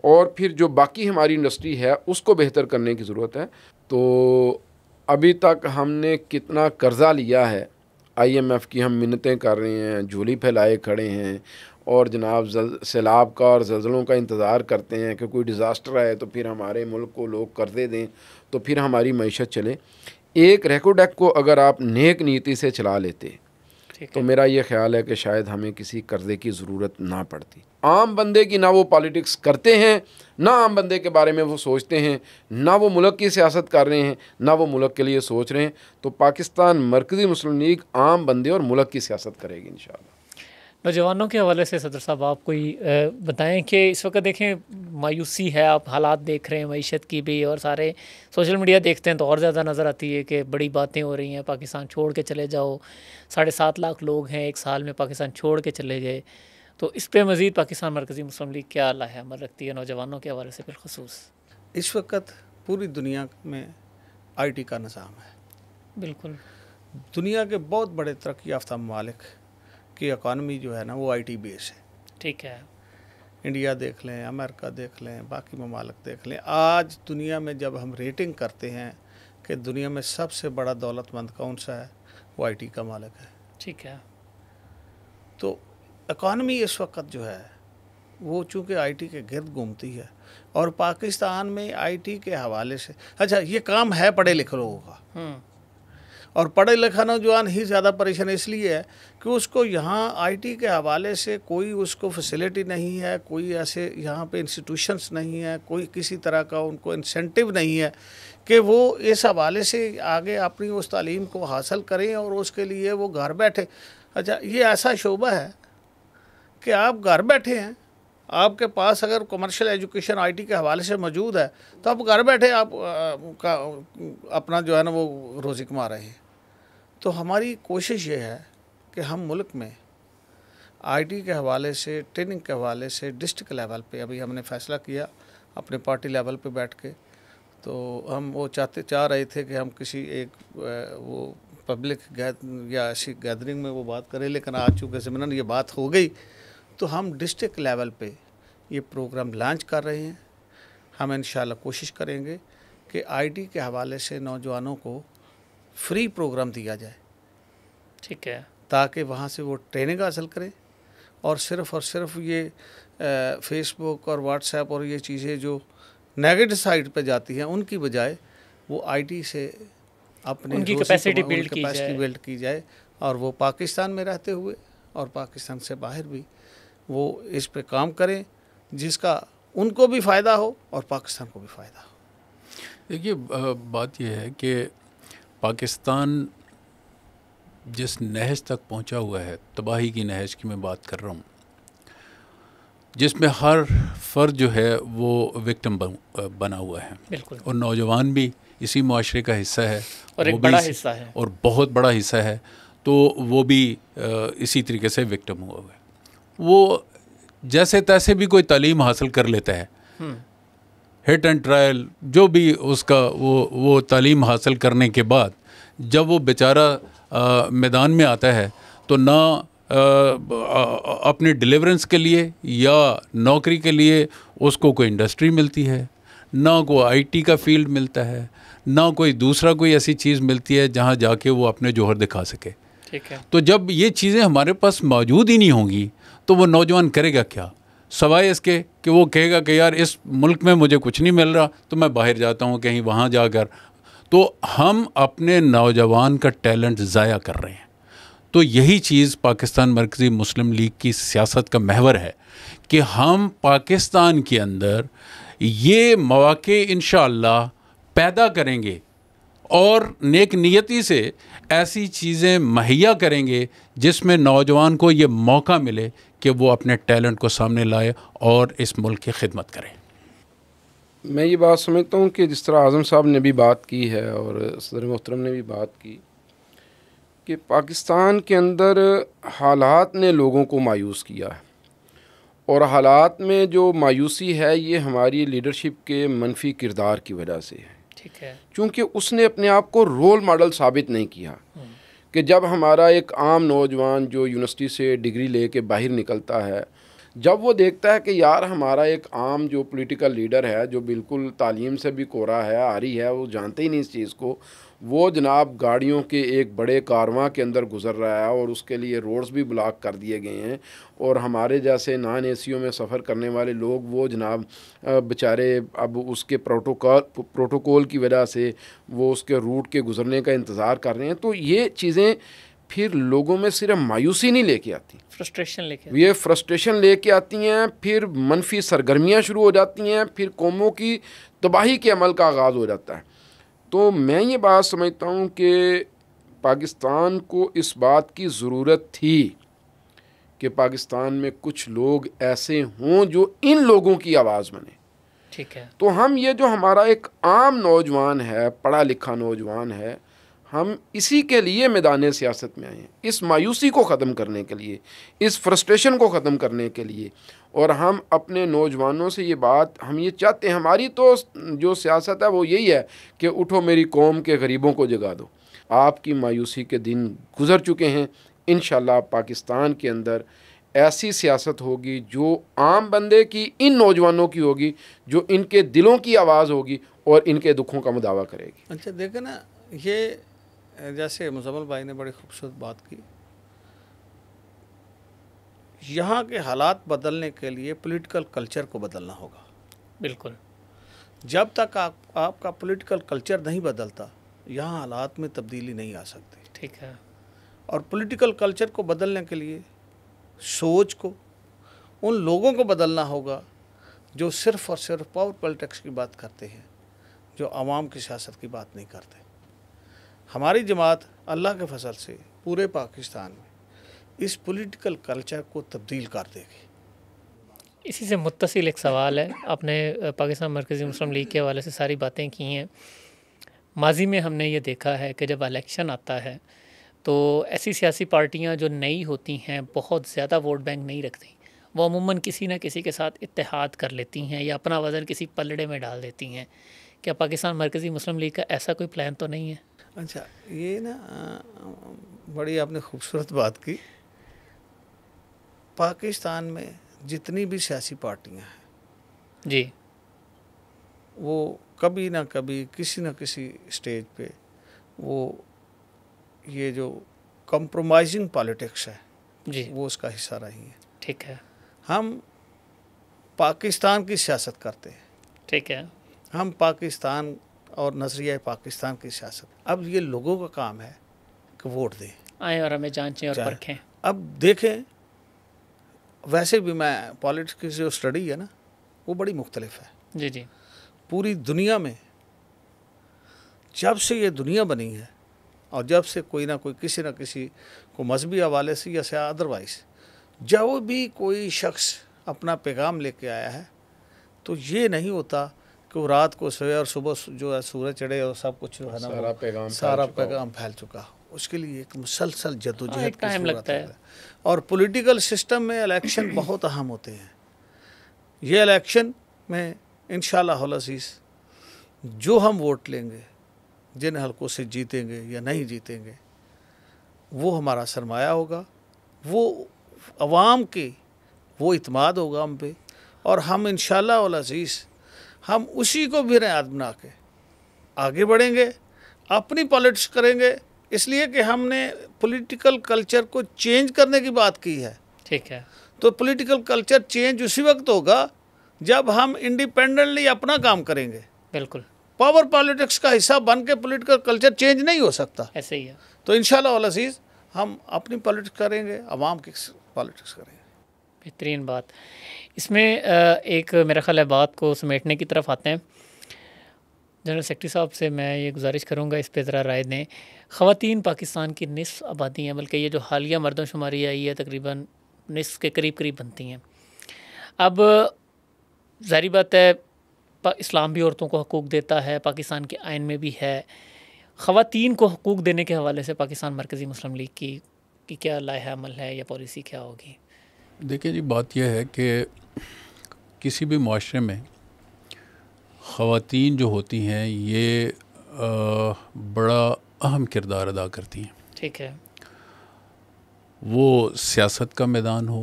और फिर जो बाकी हमारी इंडस्ट्री है उसको बेहतर करने की ज़रूरत है। तो अभी तक हमने कितना कर्ज़ा लिया है, आईएमएफ की हम मिन्नतें कर रहे हैं, झोली फैलाए खड़े हैं, और जनाब सैलाब का और ज़लज़लों का इंतज़ार करते हैं कि कोई डिज़ास्टर आए तो फिर हमारे मुल्क को लोग कर्ज़े दें तो फिर हमारी मईशत चले। एक रेकोडेक को अगर आप नेक नीति से चला लेते तो मेरा ये ख्याल है कि शायद हमें किसी कर्ज़े की ज़रूरत ना पड़ती। आम बंदे की ना वो पॉलिटिक्स करते हैं, ना आम बंदे के बारे में वो सोचते हैं, ना वो मुल्क की सियासत कर रहे हैं, ना वो मुल्क के लिए सोच रहे हैं। तो पाकिस्तान मरकज़ी मुस्लिम लीग आम बंदे और मुल्क की सियासत करेगी इंशाअल्लाह। नौजवानों के हवाले से सदर साहब आप कोई बताएं कि इस वक्त देखें मायूसी है, आप हालात देख रहे हैं मईशत की भी, और सारे सोशल मीडिया देखते हैं तो और ज़्यादा नज़र आती है कि बड़ी बातें हो रही हैं, पाकिस्तान छोड़ के चले जाओ, 7.5 लाख लोग हैं एक साल में पाकिस्तान छोड़ के चले गए। तो इस पर मज़ीद पाकिस्तान मरकज़ी मुस्लिम लीग क्या लाया अमल रखती है नौजवानों के हवाले से बिलखसूस? इस वक्त पूरी दुनिया में IT का निज़ाम है। बिल्कुल, दुनिया के बहुत बड़े तरक्की याफ्ता ममालिक की इकानमी जो है ना वो IT बेस है। ठीक है। इंडिया देख लें, अमेरिका देख लें, बाकी ममालिक देख लें। आज दुनिया में जब हम रेटिंग करते हैं कि दुनिया में सबसे बड़ा दौलतमंद कौन सा है, वो IT का मालिक है। ठीक है। तो इकानमी इस वक्त जो है वो चूँकि IT के गिर्द घूमती है, और पाकिस्तान में IT के हवाले से, अच्छा ये काम है पढ़े लिखे लोगों का, और पढ़े लिखा नौजवान ही ज़्यादा परेशान इसलिए है कि उसको यहाँ IT के हवाले से कोई उसको फैसिलिटी नहीं है, कोई ऐसे यहाँ पे इंस्टीट्यूशंस नहीं है, कोई किसी तरह का उनको इंसेंटिव नहीं है कि वो इस हवाले से आगे अपनी उस तालीम को हासिल करें, और उसके लिए वो घर बैठे। अच्छा ये ऐसा शोबा है कि आप घर बैठे हैं, आपके पास अगर कमर्शियल एजुकेशन IT के हवाले से मौजूद है तो आप घर बैठे आप अपना जो है ना वो रोज़ी कमा रहे हैं। तो हमारी कोशिश ये है कि हम मुल्क में IT के हवाले से, ट्रेनिंग के हवाले से डिस्ट्रिक्ट लेवल पे अभी हमने फ़ैसला किया अपने पार्टी लेवल पे बैठ के, तो हम वो चाह रहे थे कि हम किसी एक वो पब्लिक या ऐसी गैदरिंग में वो बात करें, लेकिन आज चूँकि ज़मीनन ये बात हो गई तो हम डिस्ट्रिक्ट लेवल पे ये प्रोग्राम लॉन्च कर रहे हैं। हम इंशाल्लाह कोशिश करेंगे कि IT के हवाले से नौजवानों को फ्री प्रोग्राम दिया जाए। ठीक है। ताकि वहाँ से वो ट्रेनिंग हासिल करें, और सिर्फ ये फेसबुक और व्हाट्सएप और ये चीज़ें जो नेगेटिव साइड पे जाती हैं उनकी बजाय वो IT से अपनी उनकी कैपेसिटी बिल्ड की जाए, और वो पाकिस्तान में रहते हुए और पाकिस्तान से बाहर भी वो इस पे काम करें जिसका उनको भी फ़ायदा हो और पाकिस्तान को भी फ़ायदा हो। देखिए बात यह है कि पाकिस्तान जिस नहज तक पहुंचा हुआ है, तबाही की नहज की मैं बात कर रहा हूँ, जिसमें हर फ़र्द जो है वो विक्टिम बना हुआ है, और नौजवान भी इसी मुआशरे का हिस्सा है, और एक बड़ा हिस्सा है, और बहुत बड़ा हिस्सा है, तो वो भी इसी तरीके से विक्टिम हुआ हुआ है। वो जैसे तैसे भी कोई तालीम हासिल कर लेता है, हिट एंड ट्रायल जो भी उसका वो तालीम हासिल करने के बाद जब वो बेचारा मैदान में आता है तो ना अपने डिलीवरेंस के लिए या नौकरी के लिए उसको कोई इंडस्ट्री मिलती है, ना कोई IT का फील्ड मिलता है, ना कोई दूसरा कोई ऐसी चीज़ मिलती है जहाँ जाके वो अपने जोहर दिखा सके। ठीक है। तो जब ये चीज़ें हमारे पास मौजूद ही नहीं होंगी तो वो नौजवान करेगा क्या, सवाए इसके कि वो कहेगा कि यार इस मुल्क में मुझे कुछ नहीं मिल रहा तो मैं बाहर जाता हूँ कहीं वहाँ जाकर। तो हम अपने नौजवान का टैलेंट ज़ाया कर रहे हैं। तो यही चीज़ पाकिस्तान मरकज़ी मुस्लिम लीग की सियासत का महवर है कि हम पाकिस्तान के अंदर ये मौक़े इंशाअल्लाह पैदा करेंगे और नेक नियति से ऐसी चीज़ें मुहैया करेंगे जिसमें नौजवान को ये मौका मिले कि वो अपने टैलेंट को सामने लाए और इस मुल्क की खिदमत करें। मैं ये बात समझता हूँ कि जिस तरह आज़म साहब ने भी बात की है और सदर मोहतरम ने भी बात की कि पाकिस्तान के अंदर हालात ने लोगों को मायूस किया है, और हालात में जो मायूसी है ये हमारी लीडरशिप के मनफी किरदार की वजह से है। ठीक है। क्योंकि उसने अपने आप को रोल मॉडल साबित नहीं किया कि जब हमारा एक आम नौजवान जो यूनिवर्सिटी से डिग्री लेके बाहर निकलता है, जब वो देखता है कि यार हमारा एक आम जो पॉलिटिकल लीडर है जो बिल्कुल तालीम से भी कोरा है, आरी है, वो जानते ही नहीं इस चीज़ को, वो जनाब गाड़ियों के एक बड़े कारवां के अंदर गुजर रहा है और उसके लिए रोड्स भी ब्लॉक कर दिए गए हैं, और हमारे जैसे नॉन एसीओ में सफ़र करने वाले लोग वो जनाब बेचारे अब उसके प्रोटोकॉल की वजह से वो उसके रूट के गुज़रने का इंतज़ार कर रहे हैं। तो ये चीज़ें फिर लोगों में सिर्फ मायूसी नहीं लेके आती, ये फ्रस्ट्रेशन लेके आती हैं, फिर मनफी सरगर्मियाँ शुरू हो जाती हैं, फिर कौमों की तबाही के अमल का आगाज़ हो जाता है। तो मैं ये बात समझता हूँ कि पाकिस्तान को इस बात की ज़रूरत थी कि पाकिस्तान में कुछ लोग ऐसे हों जो इन लोगों की आवाज़ बने। ठीक है। तो हम ये जो हमारा एक आम नौजवान है, पढ़ा लिखा नौजवान है, हम इसी के लिए मैदान सियासत में आए हैं, इस मायूसी को ख़त्म करने के लिए, इस फ्रस्ट्रेशन को ख़त्म करने के लिए। और हम अपने नौजवानों से ये बात हम ये चाहते हैं, हमारी तो जो सियासत है वो यही है कि उठो मेरी कौम के गरीबों को जगा दो। आपकी मायूसी के दिन गुज़र चुके हैं। इंशाल्लाह पाकिस्तान के अंदर ऐसी सियासत होगी जो आम बंदे की, इन नौजवानों की होगी, जो इनके दिलों की आवाज़ होगी और इनके दुखों का मुदावा करेगी। अच्छा देखें ना, ये जैसे मुज़म्मिल भाई ने बड़ी खूबसूरत बात की, यहाँ के हालात बदलने के लिए पॉलिटिकल कल्चर को बदलना होगा। बिल्कुल। जब तक आपका पॉलिटिकल कल्चर नहीं बदलता, यहाँ हालात में तब्दीली नहीं आ सकती। ठीक है। और पॉलिटिकल कल्चर को बदलने के लिए सोच को, उन लोगों को बदलना होगा जो सिर्फ़ और सिर्फ पावर पॉलिटिक्स की बात करते हैं, जो आवाम की सियासत की बात नहीं करते। हमारी जमात अल्लाह के फजल से पूरे पाकिस्तान में इस पॉलिटिकल कल्चर को तब्दील कर देगी। इसी से मुत्तसिल एक सवाल है, आपने पाकिस्तान मरकज़ी मुस्लिम लीग के हवाले से सारी बातें की हैं। माजी में हमने ये देखा है कि जब इलेक्शन आता है तो ऐसी सियासी पार्टियां जो नई होती हैं, बहुत ज़्यादा वोट बैंक नहीं रखती, वो अमूमन किसी न किसी के साथ इत्तेहाद कर लेती हैं या अपना वज़न किसी पलड़े में डाल देती हैं। क्या पाकिस्तान मरकज़ी मुस्लिम लीग का ऐसा कोई प्लान तो नहीं है? अच्छा, ये ना बड़ी आपने खूबसूरत बात की। पाकिस्तान में जितनी भी सियासी पार्टियां हैं जी, वो कभी ना कभी किसी न किसी स्टेज पे वो ये जो कॉम्प्रोमाइजिंग पॉलिटिक्स है जी, वो उसका हिस्सा रही है। ठीक है। हम पाकिस्तान की सियासत करते हैं, ठीक है। हम पाकिस्तान और नज़रिया पाकिस्तान की सियासत। अब ये लोगों का काम है कि वोट दें, आएँ और हमें जांचें और परखें। अब देखें, वैसे भी मैं पॉलिटिक्स की जो स्टडी है ना वो बड़ी मुख्तलिफ है। जी जी। पूरी दुनिया में जब से ये दुनिया बनी है और जब से कोई ना कोई किसी न किसी को मजहबी हवाले से या अदरवाइज जब भी कोई शख्स अपना पैगाम लेके आया है, तो ये नहीं होता कि वो रात को सोए और सुबह जो है सूरज चढ़े और सब कुछ जो है ना सारा पैगाम फैल चुका हो। उसके लिए एक मुसलसल जद्दोजहद की ज़रूरत है। और पॉलिटिकल सिस्टम में इलेक्शन बहुत अहम होते हैं। ये इलेक्शन में इंशाअल्लाह अज़ीज़ जो हम वोट लेंगे, जिन हलकों से जीतेंगे या नहीं जीतेंगे, वो हमारा सरमाया होगा, वो अवाम के वो इत्माद होगा हम पे, और हम इंशाअल्लाह अज़ीज़ हम उसी को भी बुनियाद बना के आगे बढ़ेंगे, अपनी पॉलिटिक्स करेंगे। इसलिए कि हमने पॉलिटिकल कल्चर को चेंज करने की बात की है। ठीक है। तो पॉलिटिकल कल्चर चेंज उसी वक्त होगा जब हम इंडिपेंडेंटली अपना काम करेंगे। बिल्कुल। पावर पॉलिटिक्स का हिस्सा बन के पॉलिटिकल कल्चर चेंज नहीं हो सकता। ऐसे ही है। तो इंशाअल्लाह अज़ीज़ हम अपनी पॉलिटिक्स करेंगे, अवाम की पॉलिटिक्स करेंगे। बेहतरीन बात। इसमें एक मेरा ख्याल है बात को समेटने की तरफ आते हैं। जनरल सेक्रेटरी साहब से मैं ये गुजारिश करूँगा, इस पर ज़रा राय दें। ख़वातीन पाकिस्तान की निस्फ़ आबादी हैं, बल्कि ये जो हालिया मरदमशुमारी आई है तकरीबन निस्फ़ के करीब बनती हैं। अब ज़ाहिर बात है इस्लाम भी औरतों को हकूक़ देता है, पाकिस्तान के आइन में भी है। ख़वातीन को हकूक़ देने के हवाले से पाकिस्तान मरकज़ी मुस्लिम लीग की क्या लाइहा अमल है या पॉलिसी क्या होगी? देखिए जी, बात यह है कि किसी भी मुआशरे में ख़वातीन जो होती हैं ये बड़ा अहम किरदार अदा करती हैं। ठीक है। वो सियासत का मैदान हो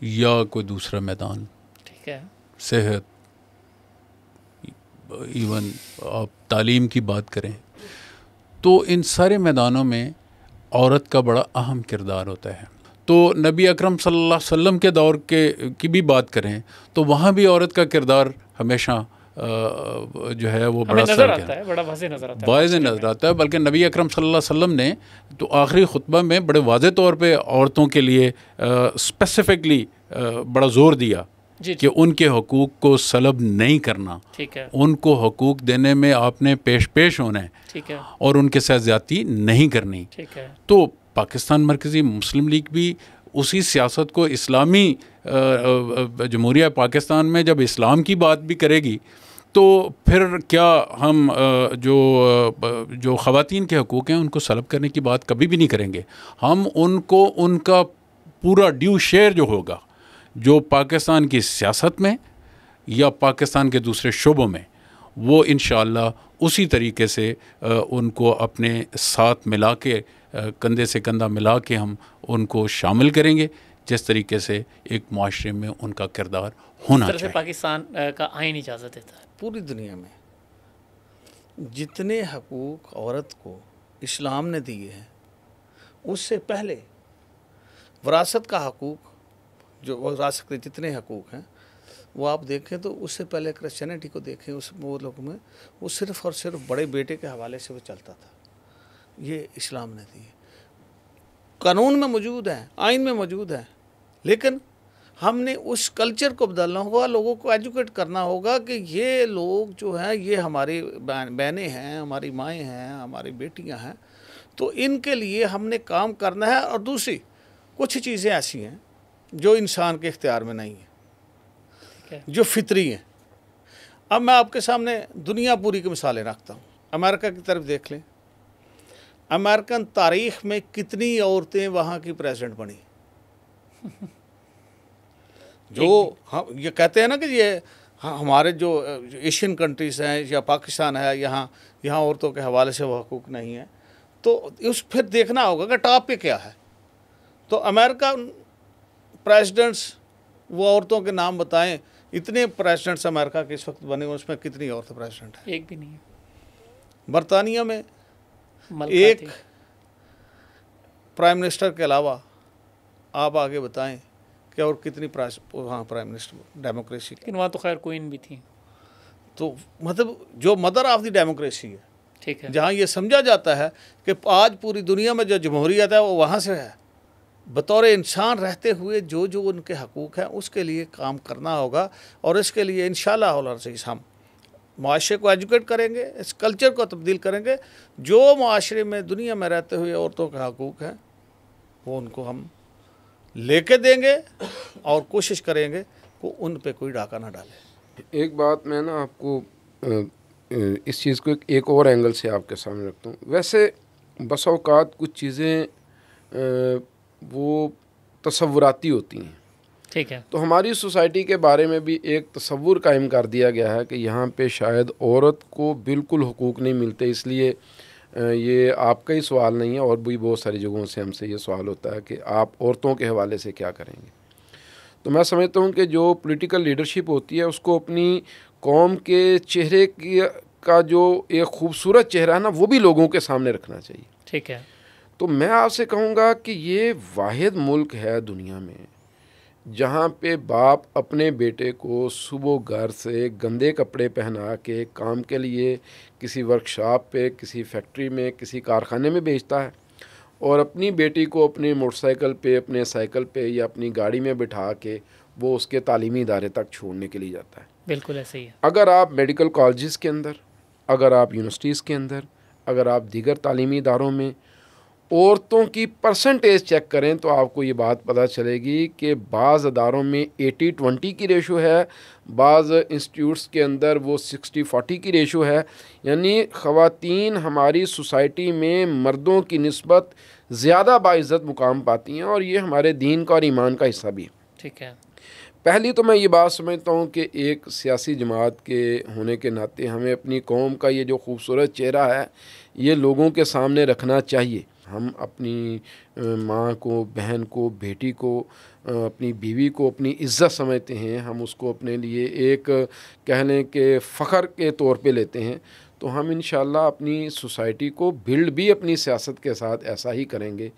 या कोई दूसरा मैदान, ठीक है, सेहत, इवन आप तालीम की बात करें, तो इन सारे मैदानों में औरत का बड़ा अहम किरदार होता है। तो नबी अकरम सल्लल्लाहु अलैहि वसल्लम के दौर की भी बात करें तो वहाँ भी औरत का किरदार हमेशा जो है वो बड़ा नज़र आता है, बड़ा वाज़ेह नज़र आता है। बल्कि नबी अकरम सल्लल्लाहु अलैहि वसल्लम ने तो आखिरी खुतबा में बड़े वाज़ेह तौर पे औरतों के लिए स्पेसिफिकली बड़ा ज़ोर दिया कि उनके हकूक़ को सलब नहीं करना, ठीक है, उनको हकूक़ देने में आपने पेश होना है, ठीक है, और उनके साथ ज़्यादती नहीं करनी। ठीक है। तो पाकिस्तान मरकज़ी मुस्लिम लीग भी उसी सियासत को इस्लामी जमहूरिया पाकिस्तान में जब इस्लाम की बात भी करेगी तो फिर क्या हम जो ख़वातीन के हकूक़ हैं उनको सलब करने की बात कभी भी नहीं करेंगे। हम उनको उनका पूरा ड्यू शेयर जो होगा, जो पाकिस्तान की सियासत में या पाकिस्तान के दूसरे शोबों में, वो इंशाअल्लाह उसी तरीके से उनको अपने साथ मिला के, कंधे से कंधा मिला के हम उनको शामिल करेंगे, जिस तरीके से एक माशरे में उनका किरदार होना चाहिए। पाकिस्तान का आईन इजाज़त देता है। पूरी दुनिया में जितने हकूक़ औरत को इस्लाम ने दिए हैं, उससे पहले विरासत का हकूक़, जो विरासत के जितने हकूक़ हैं वो आप देखें तो उससे पहले क्रिश्चियनिटी को देखें, उस वो लोग में वो सिर्फ़ और सिर्फ बड़े बेटे के हवाले से वो चलता था। ये इस्लाम ने दिए, कानून में मौजूद है, आइन में मौजूद है, लेकिन हमने उस कल्चर को बदलना होगा, लोगों को एजुकेट करना होगा कि ये लोग जो हैं ये हमारी बहनें हैं, हमारी माएँ हैं, हमारी बेटियां हैं, तो इनके लिए हमने काम करना है। और दूसरी कुछ चीज़ें ऐसी हैं जो इंसान के इख्तियार में नहीं है, जो फितरी हैं। अब मैं आपके सामने दुनिया पूरी की मिसालें रखता हूँ। अमेरिका की तरफ देख लें, अमेरिकन तारीख़ में कितनी औरतें वहाँ की प्रेसिडेंट बनी। जो हम ये कहते हैं ना कि ये हमारे जो एशियन कंट्रीज़ हैं या पाकिस्तान है, यहाँ औरतों के हवाले से वो हकूक़ नहीं है, तो उस फिर देखना होगा कि टॉप पे क्या है। तो अमेरिका प्रेसिडेंट्स, वो औरतों के नाम बताएं, इतने प्रेसिडेंट्स अमेरिका के इस वक्त बने, उसमें कितनी औरतें प्रेसिडेंट हैं? एक भी नहीं है। बरतानिया में एक प्राइम मिनिस्टर के अलावा आप आगे बताएं कि और कितनी वहाँ प्राइम मिनिस्टर डेमोक्रेसी, लेकिन वहाँ तो खैर क्वीन भी थी। तो मतलब जो मदर ऑफ द डेमोक्रेसी है, ठीक है, जहाँ ये समझा जाता है कि आज पूरी दुनिया में जो जमहूरियत है वो वहाँ से है। बतौर इंसान रहते हुए जो जो उनके हकूक़ हैं उसके लिए काम करना होगा, और इसके लिए इंशाअल्लाह हम माशरे को एजुकेट करेंगे, इस कल्चर को तब्दील करेंगे। जो माशरे में दुनिया में रहते हुए औरतों के हकूक़ हैं वो उनको हम लेके देंगे और कोशिश करेंगे कि उन पे कोई डाका ना डाले। एक बात मैं ना आपको इस चीज़ को एक और एंगल से आपके सामने रखता हूँ। वैसे बस औक़ात कुछ चीज़ें वो तसव्वुराती होती हैं, ठीक है। तो हमारी सोसाइटी के बारे में भी एक तसव्वुर कायम कर दिया गया है कि यहाँ पे शायद औरत को बिल्कुल हुकूक नहीं मिलते। इसलिए ये आपका ही सवाल नहीं है, और भी बहुत सारी जगहों से हमसे ये सवाल होता है कि आप औरतों के हवाले से क्या करेंगे। तो मैं समझता हूँ कि जो पॉलिटिकल लीडरशिप होती है उसको अपनी कौम के चेहरे का जो एक ख़ूबसूरत चेहरा है ना, वो भी लोगों के सामने रखना चाहिए। ठीक है। तो मैं आपसे कहूँगा कि ये वाहिद मुल्क है दुनिया में जहाँ पे बाप अपने बेटे को सुबह घर से गंदे कपड़े पहना के काम के लिए किसी वर्कशॉप पे, किसी फैक्ट्री में, किसी कारखाने में भेजता है, और अपनी बेटी को अपने मोटरसाइकिल पे, अपने साइकिल पे या अपनी गाड़ी में बिठा के वो उसके तालीमी इदारे तक छोड़ने के लिए जाता है। बिल्कुल ऐसे ही है। अगर आप मेडिकल कॉलेजेस के अंदर, अगर आप यूनिवर्सिटीज़ के अंदर, अगर आप दीगर तालीमी इदारों में औरतों की परसेंटेज चेक करें तो आपको ये बात पता चलेगी कि बाज़ अदारों में 80-20 की रेशो है, बाज़ इंस्टीट्यूट्स के अंदर वो 60-40 की रेशो है। यानी ख़वातीन हमारी सोसाइटी में मर्दों की निस्बत ज़्यादा बाइज़्ज़त मुकाम पाती हैं, और ये हमारे दीन का और ईमान का हिस्सा भी है। ठीक है। पहली तो मैं ये बात समझता हूँ कि एक सियासी जमात के होने के नाते हमें अपनी कौम का ये जो खूबसूरत चेहरा है ये लोगों के सामने रखना चाहिए। हम अपनी माँ को, बहन को, बेटी को, अपनी बीवी को अपनी इज़्ज़त समझते हैं, हम उसको अपने लिए एक कह लें कि फ़ख्र के तौर पे लेते हैं। तो हम इंशाअल्लाह अपनी सोसाइटी को बिल्ड भी अपनी सियासत के साथ ऐसा ही करेंगे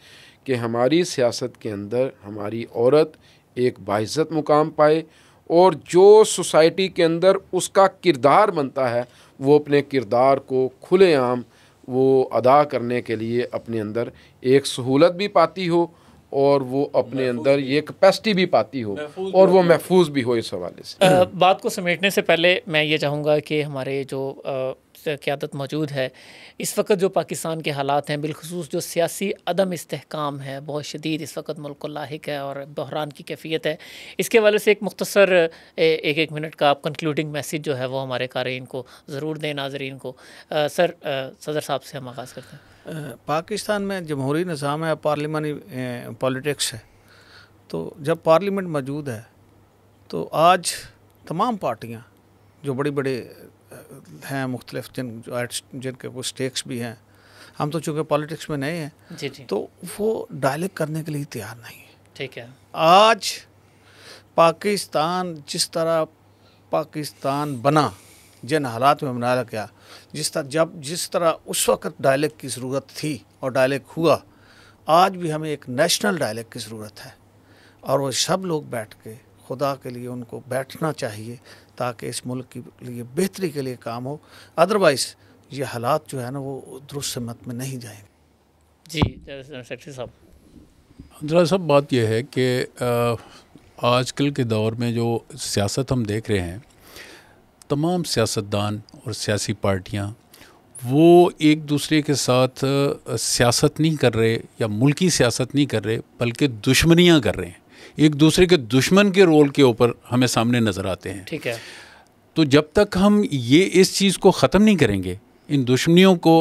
कि हमारी सियासत के अंदर हमारी औरत एक बाइज़्ज़त मुकाम पाए, और जो सोसाइटी के अंदर उसका किरदार बनता है वो अपने किरदार को खुलेआम वो अदा करने के लिए अपने अंदर एक सहूलत भी पाती हो, और वो अपने अंदर ये कैपेसिटी भी पाती हो, और वो महफूज भी हो। इस हवाले से बात को समेटने से पहले मैं ये चाहूँगा कि हमारे जो क़यादत मौजूद है, इस वक्त जो पाकिस्तान के हालात हैं, बिलखुसूस जो सियासी अदम इस्तेहकाम है बहुत शदीद इस वक्त मुल्क को लाहिक है और बहरान की कैफियत है, इसके हवाले से एक मुख्तसर एक मिनट का आप कंक्लूडिंग मैसेज जो है वो हमारे क़ारीन को ज़रूर दें, नाज़रीन को। सर, सदर साहब से हम आगाज़ करते हैं। पाकिस्तान में जमहूरी निज़ाम है, पार्लिमानी पॉलिटिक्स है, तो जब पार्लियामेंट मौजूद है तो आज तमाम पार्टियाँ जो बड़ी बड़े हैं मुख्तलिफ जिनके कुछ स्टेक्स भी हैं, हम तो चूँकि पॉलिटिक्स में नए हैं जी जी, तो वो डायलेक्ट करने के लिए तैयार नहीं है। ठीक है। आज पाकिस्तान जिस तरह पाकिस्तान बना, जिन हालात में बनाया गया, जिस तरह उस वक़्त डायलेक्ट की ज़रूरत थी और डायलेक्ट हुआ, आज भी हमें एक नेशनल डायलेक्ट की ज़रूरत है और वो सब लोग बैठ के खुदा के लिए उनको बैठना चाहिए ताकि इस मुल्क के लिए बेहतरी के लिए काम हो। अदरवाइज़ ये हालात जो है ना वो दुरुस्त समत में नहीं जाएंगे। जी सेक्रेटरी साहब। जरा सब बात यह है कि आजकल के दौर में जो सियासत हम देख रहे हैं, तमाम सियासतदान और सियासी पार्टियां वो एक दूसरे के साथ सियासत नहीं कर रहे या मुल्की सियासत नहीं कर रहे, बल्कि दुश्मनियां कर रहे हैं। एक दूसरे के दुश्मन के रोल के ऊपर हमें सामने नज़र आते हैं। ठीक है। तो जब तक हम ये इस चीज़ को ख़त्म नहीं करेंगे, इन दुश्मनियों को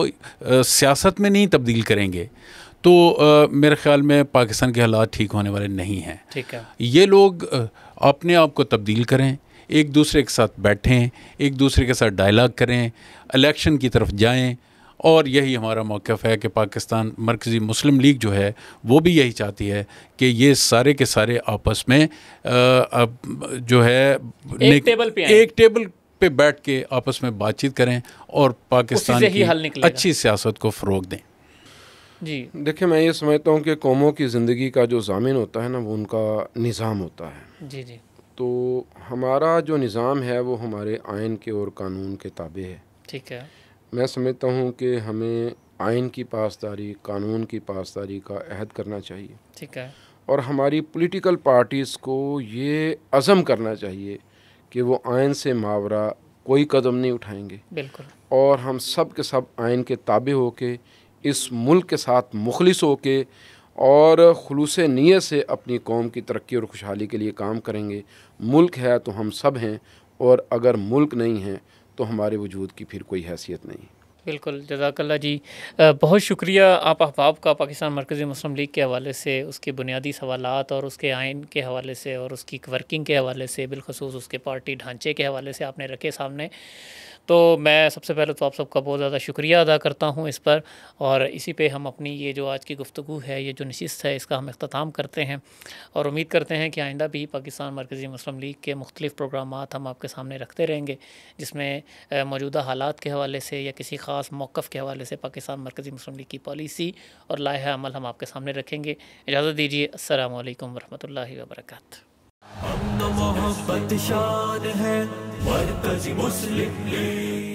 सियासत में नहीं तब्दील करेंगे, तो मेरे ख़्याल में पाकिस्तान के हालात ठीक होने वाले नहीं हैं। ठीक है। ये लोग अपने आप को तब्दील करें, एक दूसरे के साथ बैठें, एक दूसरे के साथ डायलॉग करें, इलेक्शन की तरफ जाएं, और यही हमारा मौक़िफ़ है कि पाकिस्तान मरकज़ी मुस्लिम लीग जो है वो भी यही चाहती है कि ये सारे के सारे आपस में जो है एक टेबल पे बैठ के आपस में बातचीत करें और पाकिस्तान की अच्छी सियासत को फ़रोग़ दें। जी देखिए, मैं ये समझता हूँ कि कौमों की ज़िंदगी का जो ज़ामिन होता है ना, वो उनका निज़ाम होता है। जी जी। तो हमारा जो निज़ाम है वो हमारे आइन के और कानून के ताबे है। ठीक है। मैं समझता हूँ कि हमें आइन की पासदारी, कानून की पासदारी का अहद करना चाहिए। ठीक है। और हमारी पॉलिटिकल पार्टीज़ को ये अज़म करना चाहिए कि वो आइन से मावरा कोई कदम नहीं उठाएंगे। बिल्कुल। और हम सब के सब आइन के ताबे होके, इस मुल्क के साथ मुखलिस होके और खुलूस नीयत से अपनी कौम की तरक्की और खुशहाली के लिए काम करेंगे। मुल्क है तो हम सब हैं, और अगर मुल्क नहीं है तो हमारे वजूद की फिर कोई हैसियत नहीं। बिल्कुल, जज़ाकल्लाह जी। बहुत शुक्रिया आप अहबाब का पाकिस्तान मरकज़ी मुस्लिम लीग के हवाले से, उसके बुनियादी सवालात और उसके आइन के हवाले से और उसकी वर्किंग के हवाले से, बिलखसूस उसके पार्टी ढांचे के हवाले से आपने रखे सामने। तो मैं सबसे पहले तो आप सबका बहुत ज़्यादा शुक्रिया अदा करता हूँ इस पर, और इसी पे हम अपनी ये जो आज की गुफ्तगू है, ये जो नशिस्त है, इसका हम इख्तिताम करते हैं और उम्मीद करते हैं कि आइंदा भी पाकिस्तान मरकज़ी मुस्लिम लीग के मुख्तलिफ़ प्रोग्रामात हम आपके सामने रखते रहेंगे, जिसमें मौजूदा हालात के हवाले से या किसी ख़ास मौक़िफ़ के हवाले से पाकिस्तान मरकज़ी मुस्लिम लीग की पॉलिसी और लाहे अमल हम आपके सामने रखेंगे। इजाज़त दीजिए। अस्सलामु अलैकुम वरहमतुल्लाहि वबरकातुहू। मोहब्बत शान है मरकज़ी मुस्लिम लीग।